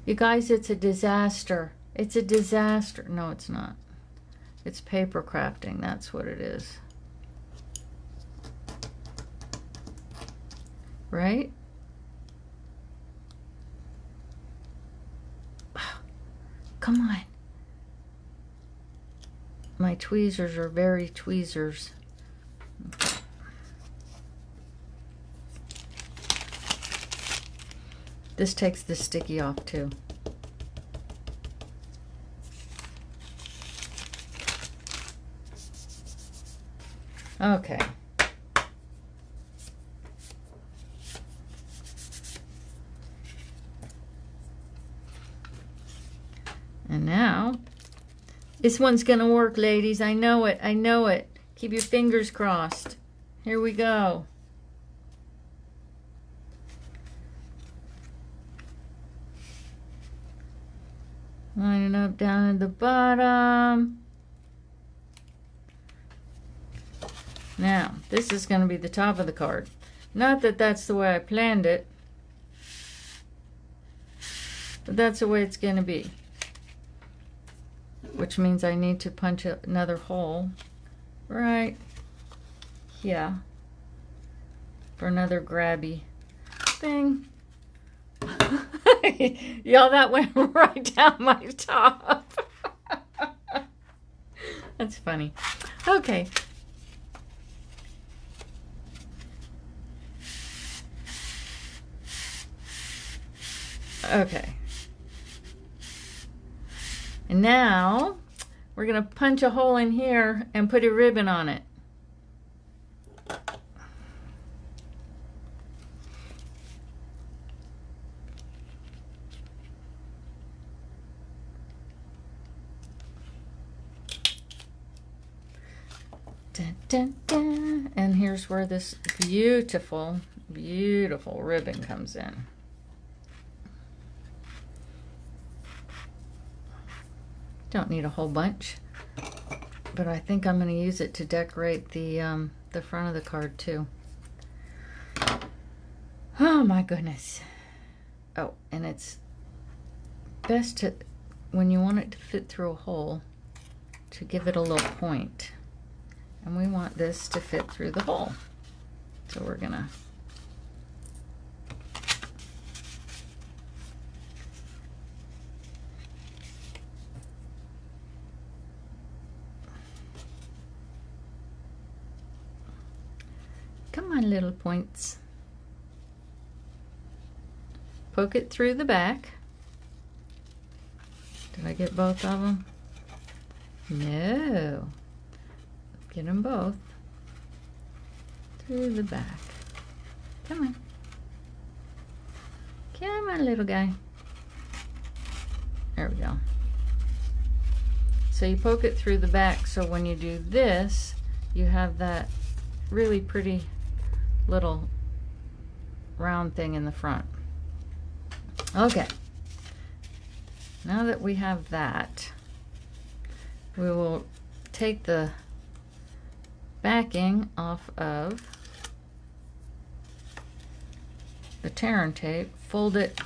[SPEAKER 1] You guys, it's a disaster. It's a disaster. No, it's not. It's paper crafting. That's what it is. Right? Come on. My tweezers are very tweezers. Okay. This takes the sticky off too. Okay. And now, this one's gonna work, ladies. I know it. I know it. Keep your fingers crossed. Here we go. Line it up down at the bottom. Now, this is going to be the top of the card. Not that that's the way I planned it, but that's the way it's going to be. Which means I need to punch another hole right here for another grabby thing. Y'all, that went right down my top. That's funny. Okay. Okay. And now we're going to punch a hole in here and put a ribbon on it. Dun, dun, dun. And here's where this beautiful, beautiful ribbon comes in. Don't need a whole bunch, but I think I'm going to use it to decorate the front of the card too. Oh my goodness. Oh, and it's best to, when you want it to fit through a hole, to give it a little point. And we want this to fit through the hole. So we're going to come on, little points. Poke it through the back. Did I get both of them? No. Get them both through the back. Come on. Come on, little guy. There we go. So you poke it through the back, so when you do this, you have that really pretty little round thing in the front. Okay. Now that we have that, we will take the backing off of the tear and tape, fold it.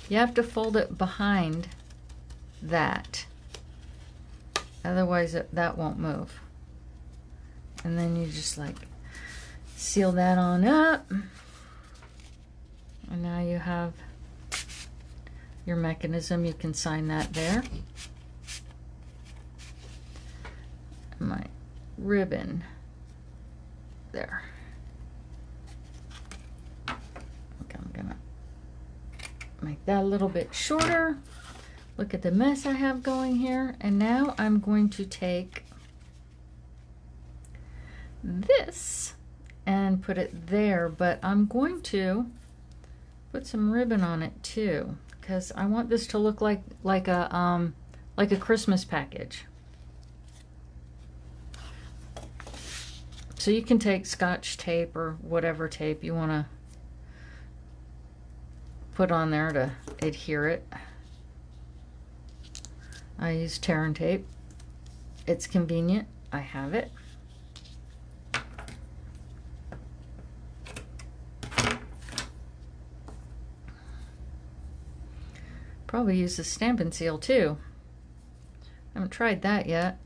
[SPEAKER 1] You have to fold it behind that, otherwise that won't move. And then you just like seal that on up, and now you have your mechanism. You can sign that there. My ribbon there. Okay, I'm gonna make that a little bit shorter. Look at the mess I have going here. And now I'm going to take this and put it there, but I'm going to put some ribbon on it too, because I want this to look like a Christmas package. So you can take Scotch tape or whatever tape you want to put on there to adhere it. I use tear and tape. It's convenient. I have it. Probably use the Stampin' Seal too. I haven't tried that yet.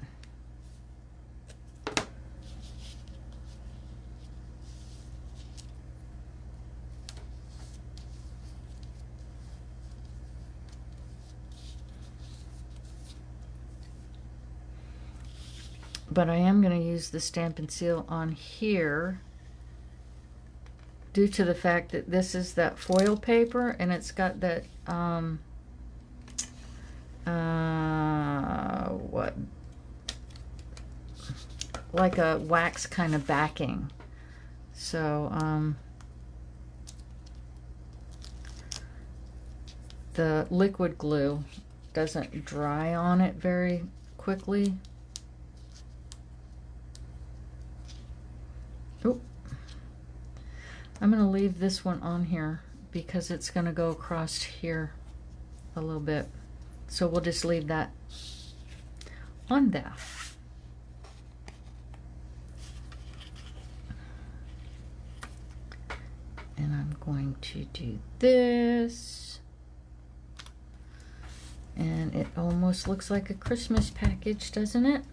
[SPEAKER 1] But I am going to use the Stampin' Seal on here due to the fact that this is that foil paper and it's got that what, like a wax kind of backing. So the liquid glue doesn't dry on it very quickly. Oop. I'm going to leave this one on here because it's going to go across here a little bit. So we'll just leave that on there. And I'm going to do this. And it almost looks like a Christmas package, doesn't it?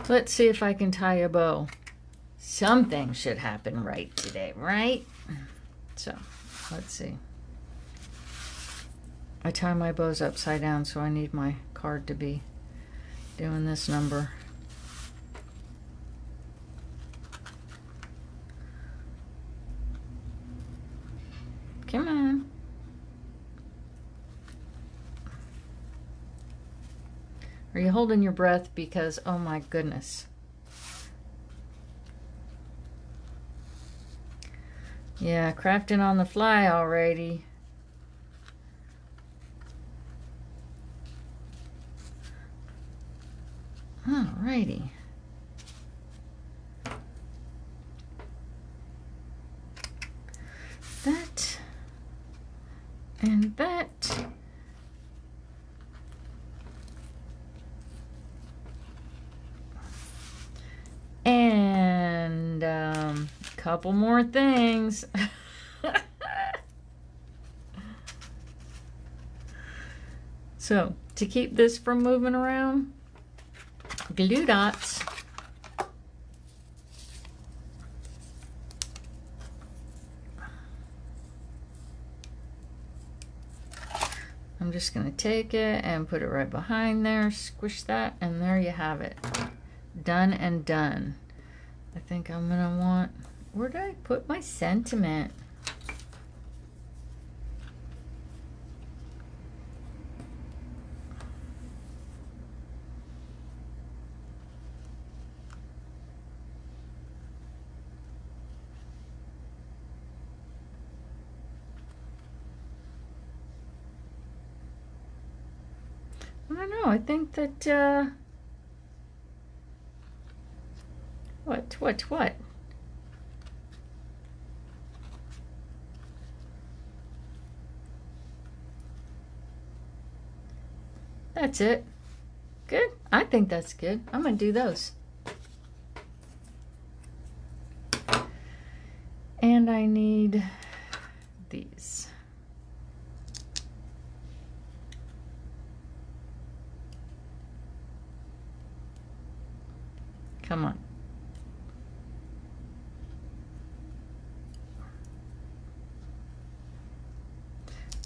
[SPEAKER 1] Let's see if I can tie a bow. Something should happen right today, right? So, let's see. I tie my bows upside down, so I need my card to be doing this number. Come on. Are you holding your breath? Because, oh my goodness. Yeah, crafting on the fly already. Alrighty. That and that. And couple more things. So to keep this from moving around, glue dots. I'm just going to take it and put it right behind there, squish that, and there you have it. Done and done. I think I'm going to want, where did I put my sentiment? I don't know. I think that, what? That's it. Good. I think that's good. I'm going to do those. And I need these. Come on.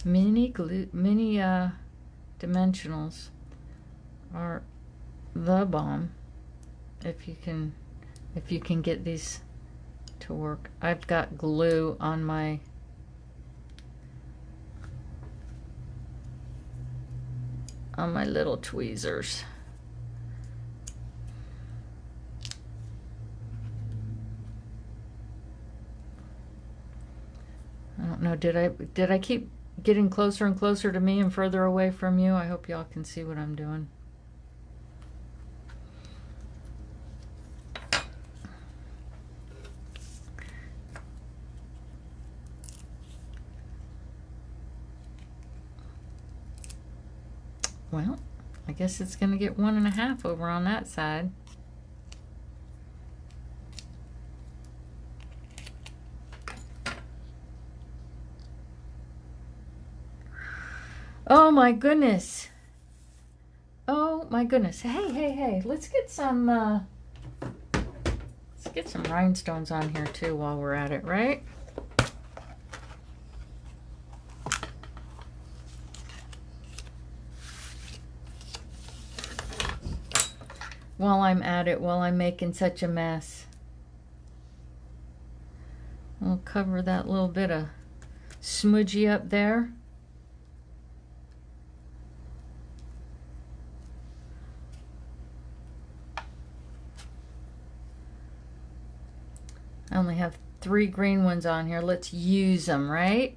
[SPEAKER 1] Mini dimensionals are the bomb. If you can get these to work. I've got glue on my little tweezers. I don't know, did I keep getting closer and closer to me and further away from you? I hope y'all can see what I'm doing. Well, I guess it's going to get 1.5 over on that side. Oh my goodness. Oh my goodness. Hey. Let's get some rhinestones on here too while we're at it, right? While I'm at it, while I'm making such a mess. We'll cover that little bit of smudgy up there. I only have 3 green ones on here. Let's use them, right?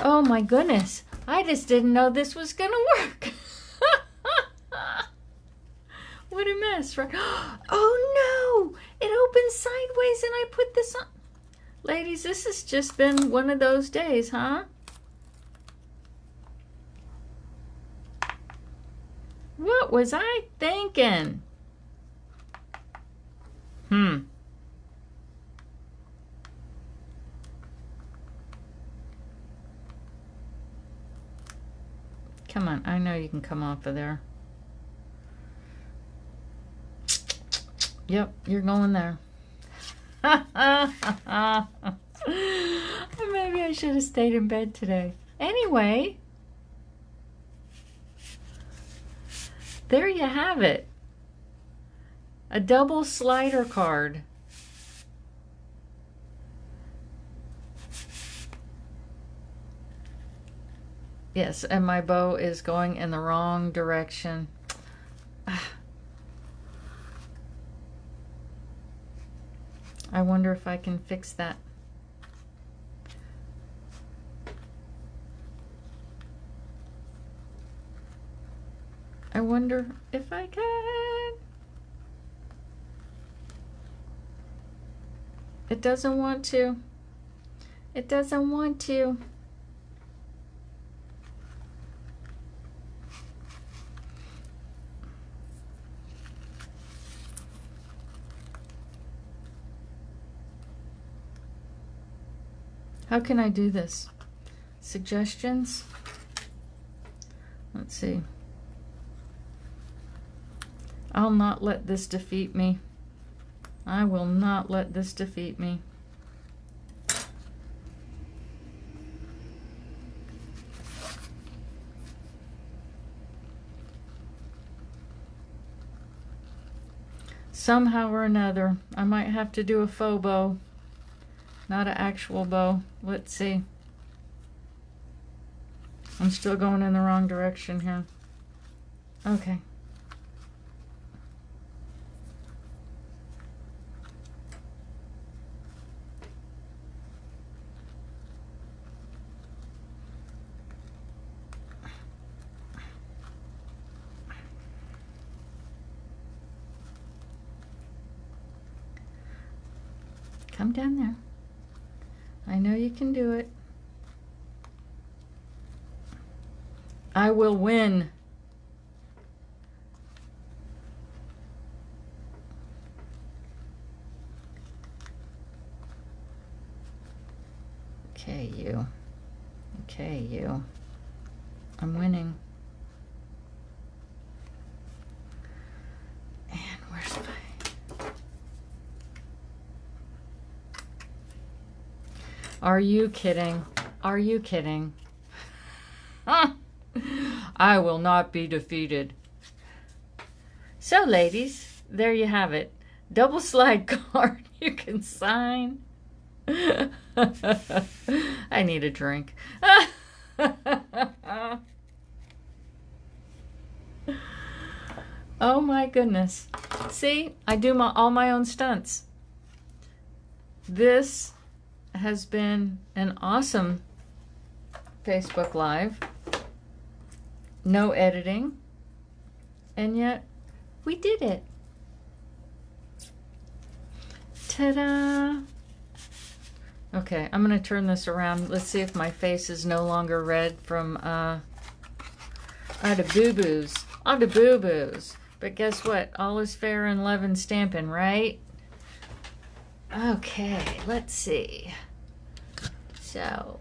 [SPEAKER 1] Oh my goodness. I just didn't know this was gonna work. What a mess, right? Oh no! It opened sideways and I put this on. Ladies, this has just been one of those days, huh? What was I thinking? Come on, I know you can come off of there. Yep, you're going there. Maybe I should have stayed in bed today. Anyway, there you have it. A double slider card. Yes, and my bow is going in the wrong direction. I wonder if I can fix that. I wonder if I can. It doesn't want to. It doesn't want to. How can I do this? Suggestions? Let's see. I'll not let this defeat me. I will not let this defeat me. Somehow or another, I might have to do a faux bow, not an actual bow. Let's see. I'm still going in the wrong direction here. Okay. Come down there. I know you can do it. I will win. Okay, you. Okay, you. I'm winning. And where's my... Are you kidding? Are you kidding? I will not be defeated. So, ladies, there you have it. Double slide card you can sign. I need a drink. Oh my goodness. See, I do all my own stunts. This has been an awesome Facebook Live. No editing. And yet, we did it. Ta-da! Okay, I'm going to turn this around. Let's see if my face is no longer red from all the boo-boos. All the boo-boos. But guess what? All is fair in love and Stampin', right? Okay, let's see. So,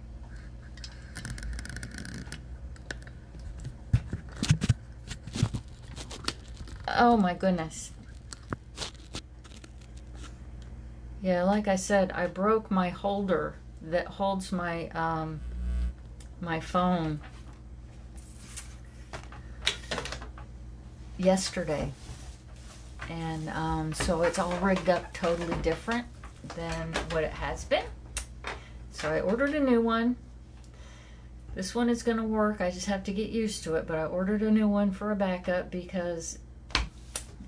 [SPEAKER 1] oh my goodness. Yeah, like I said, I broke my holder that holds my my phone yesterday, and so it's all rigged up totally different than what it has been. So I ordered a new one. This one is going to work. I just have to get used to it, but I ordered a new one for a backup because,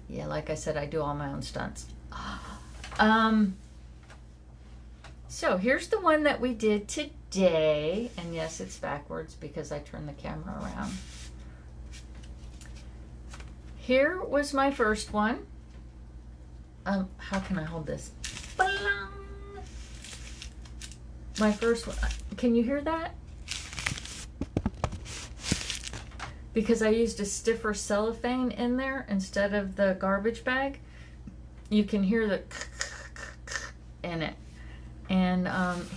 [SPEAKER 1] yeah, like I said, I do all my own stunts. So here's the one that we did today, and yes, it's backwards because I turned the camera around. Here was my first one. How can I hold this? My first one. Can you hear that? Because I used a stiffer cellophane in there instead of the garbage bag. You can hear the in it. And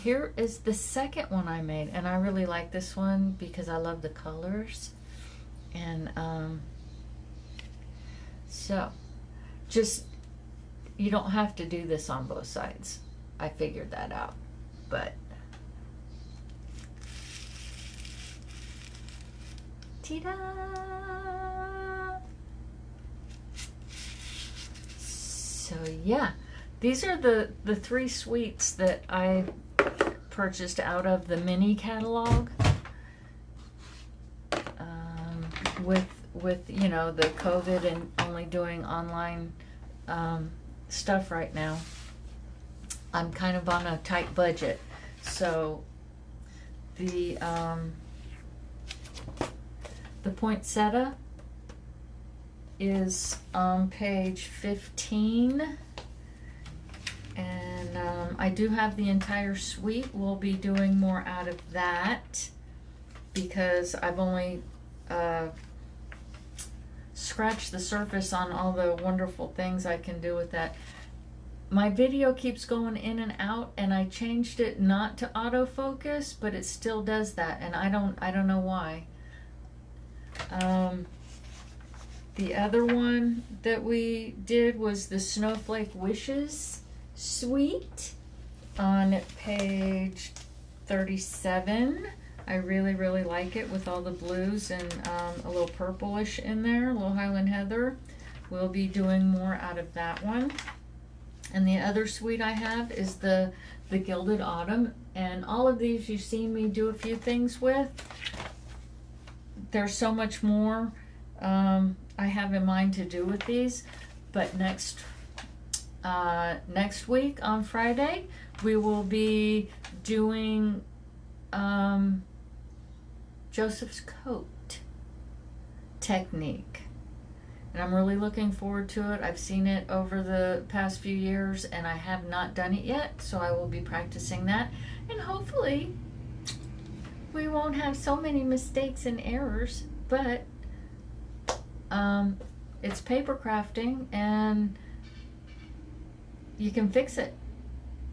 [SPEAKER 1] here is the second one I made, and I really like this one because I love the colors. And so just, you don't have to do this on both sides. I figured that out, but ta-da! So yeah, these are the three suites that I purchased out of the mini catalog. With you know, the COVID and only doing online stuff right now, I'm kind of on a tight budget. So the poinsettia is on page 15, and I do have the entire suite. We'll be doing more out of that because I've only scratched the surface on all the wonderful things I can do with that. My video keeps going in and out, and I changed it not to autofocus, but it still does that, and I don't know why. The other one that we did was the Snowflake Wishes suite on page 37. I really, really like it with all the blues and a little purplish in there, a little Highland Heather. We'll be doing more out of that one. And the other suite I have is the Gilded Autumn. And all of these you've seen me do a few things with. There's so much more I have in mind to do with these. But next week on Friday, we will be doing Joseph's coat technique, and I'm really looking forward to it. I've seen it over the past few years and I have not done it yet, so I will be practicing that, and hopefully we won't have so many mistakes and errors. But it's paper crafting and you can fix it.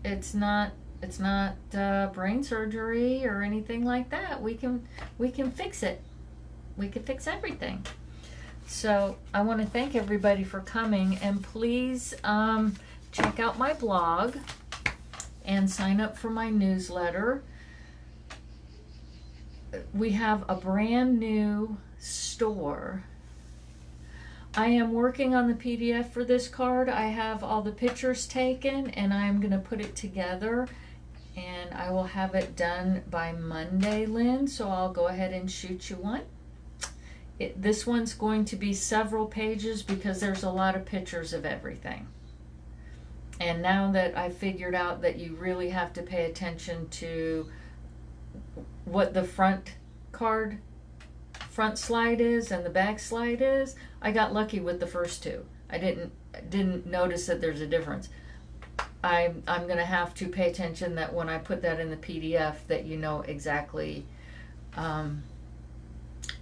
[SPEAKER 1] It's not brain surgery or anything like that. We can fix it. We can fix everything. So I want to thank everybody for coming, and please check out my blog and sign up for my newsletter. We have a brand new store. I am working on the PDF for this card. I have all the pictures taken, and I'm going to put it together, and I will have it done by Monday, Lynn, so I'll go ahead and shoot you one. This one's going to be several pages because there's a lot of pictures of everything. And now that I figured out that you really have to pay attention to what the front slide is and the back slide is, I got lucky with the first two. I didn't notice that there's a difference. I'm going to have to pay attention that when I put that in the PDF that you know exactly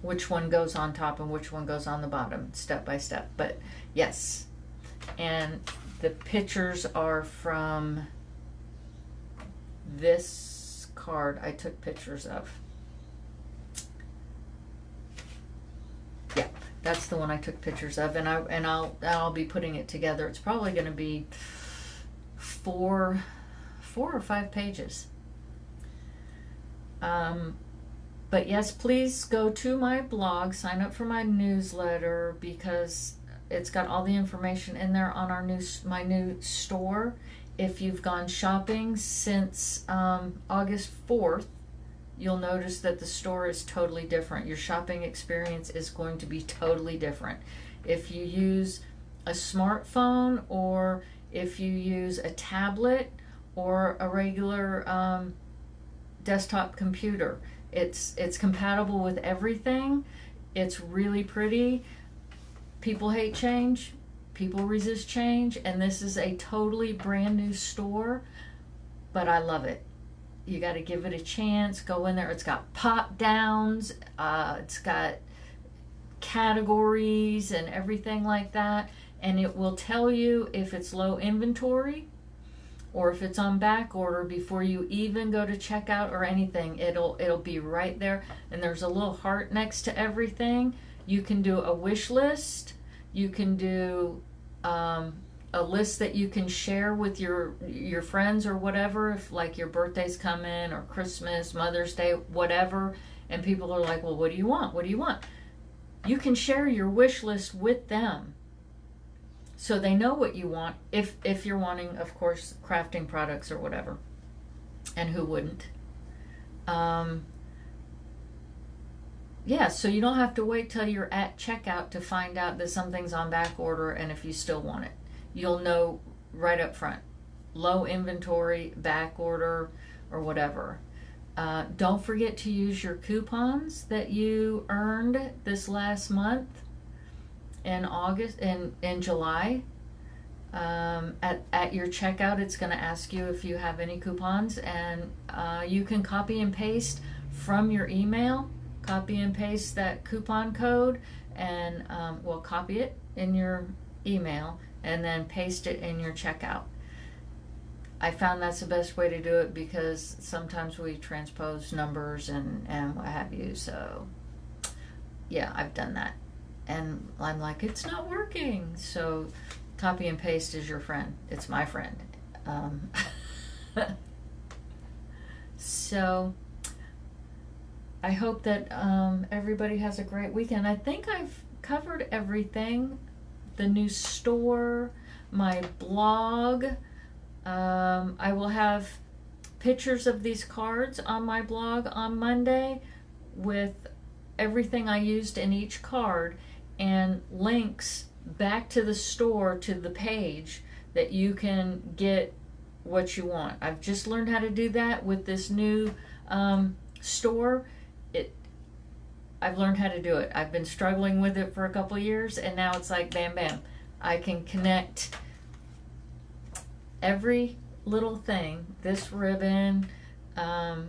[SPEAKER 1] which one goes on top and which one goes on the bottom, step by step. But yes, and the pictures are from this card I took pictures of. Yeah, that's the one I took pictures of, and I'll be putting it together. It's probably going to be four or five pages. But yes, please go to my blog, sign up for my newsletter, because it's got all the information in there on my new store. If you've gone shopping since August 4th, you'll notice that the store is totally different. Your shopping experience is going to be totally different. If you use a smartphone, or if you use a tablet or a regular desktop computer, it's compatible with everything. It's really pretty. People hate change. People resist change. And this is a totally brand new store, but I love it. You got to give it a chance. Go in there. It's got pop downs. It's got categories and everything like that. And it will tell you if it's low inventory or if it's on back order before you even go to checkout or anything. It'll be right there. And there's a little heart next to everything. You can do a wish list. You can do a list that you can share with your friends or whatever, if like your birthday's coming or Christmas, Mother's Day, whatever, and people are like, well, what do you want? What do you want? You can share your wish list with them so they know what you want, if you're wanting, of course, crafting products or whatever. And who wouldn't? Yeah, so you don't have to wait till you're at checkout to find out that something's on back order and if you still want it. You'll know right up front. Low inventory, back order, or whatever. Don't forget to use your coupons that you earned this last month in August, in July. At your checkout, it's going to ask you if you have any coupons, and you can copy and paste from your email. Copy and paste that coupon code, and copy it in your email and then paste it in your checkout. I found that's the best way to do it, because sometimes we transpose numbers and what have you. So yeah, I've done that, and I'm like, it's not working. So copy and paste is your friend. It's my friend. So I hope that everybody has a great weekend. I think I've covered everything. The new store, my blog. I will have pictures of these cards on my blog on Monday with everything I used in each card, and links back to the store, to the page that you can get what you want. I've just learned how to do that with this new store. I've learned how to do it. I've been struggling with it for a couple of years, and now it's like bam bam. I can connect every little thing. This ribbon, the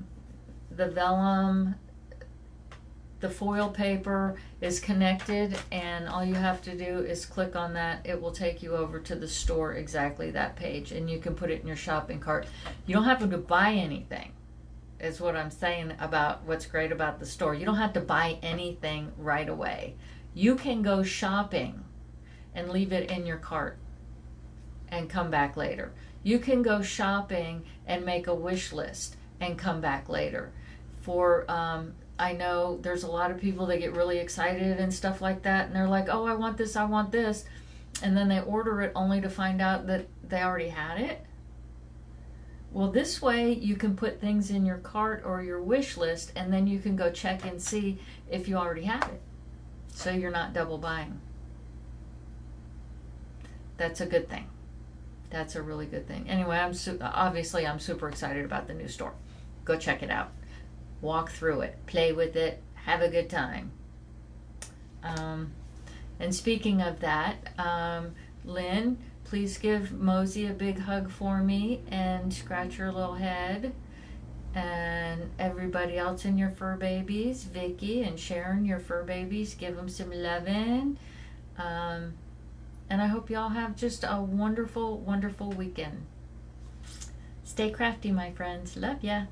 [SPEAKER 1] vellum, the foil paper is connected, and all you have to do is click on that. It will take you over to the store, exactly that page, and you can put it in your shopping cart. You don't have to buy anything, is what I'm saying about what's great about the store. You don't have to buy anything right away. You can go shopping and leave it in your cart and come back later. You can go shopping and make a wish list and come back later. I know there's a lot of people that get really excited and stuff like that, and they're like, oh, I want this, and then they order it only to find out that they already had it. Well, this way you can put things in your cart or your wish list, and then you can go check and see if you already have it, so you're not double buying. That's a good thing. That's a really good thing. Anyway, I'm super excited about the new store. Go check it out. Walk through it. Play with it. Have a good time. And speaking of that, Lynn Please give Mosey a big hug for me and scratch her little head. And everybody else in your fur babies, Vicky and Sharon, your fur babies, give them some loving. And I hope y'all have just a wonderful, wonderful weekend. Stay crafty, my friends. Love ya.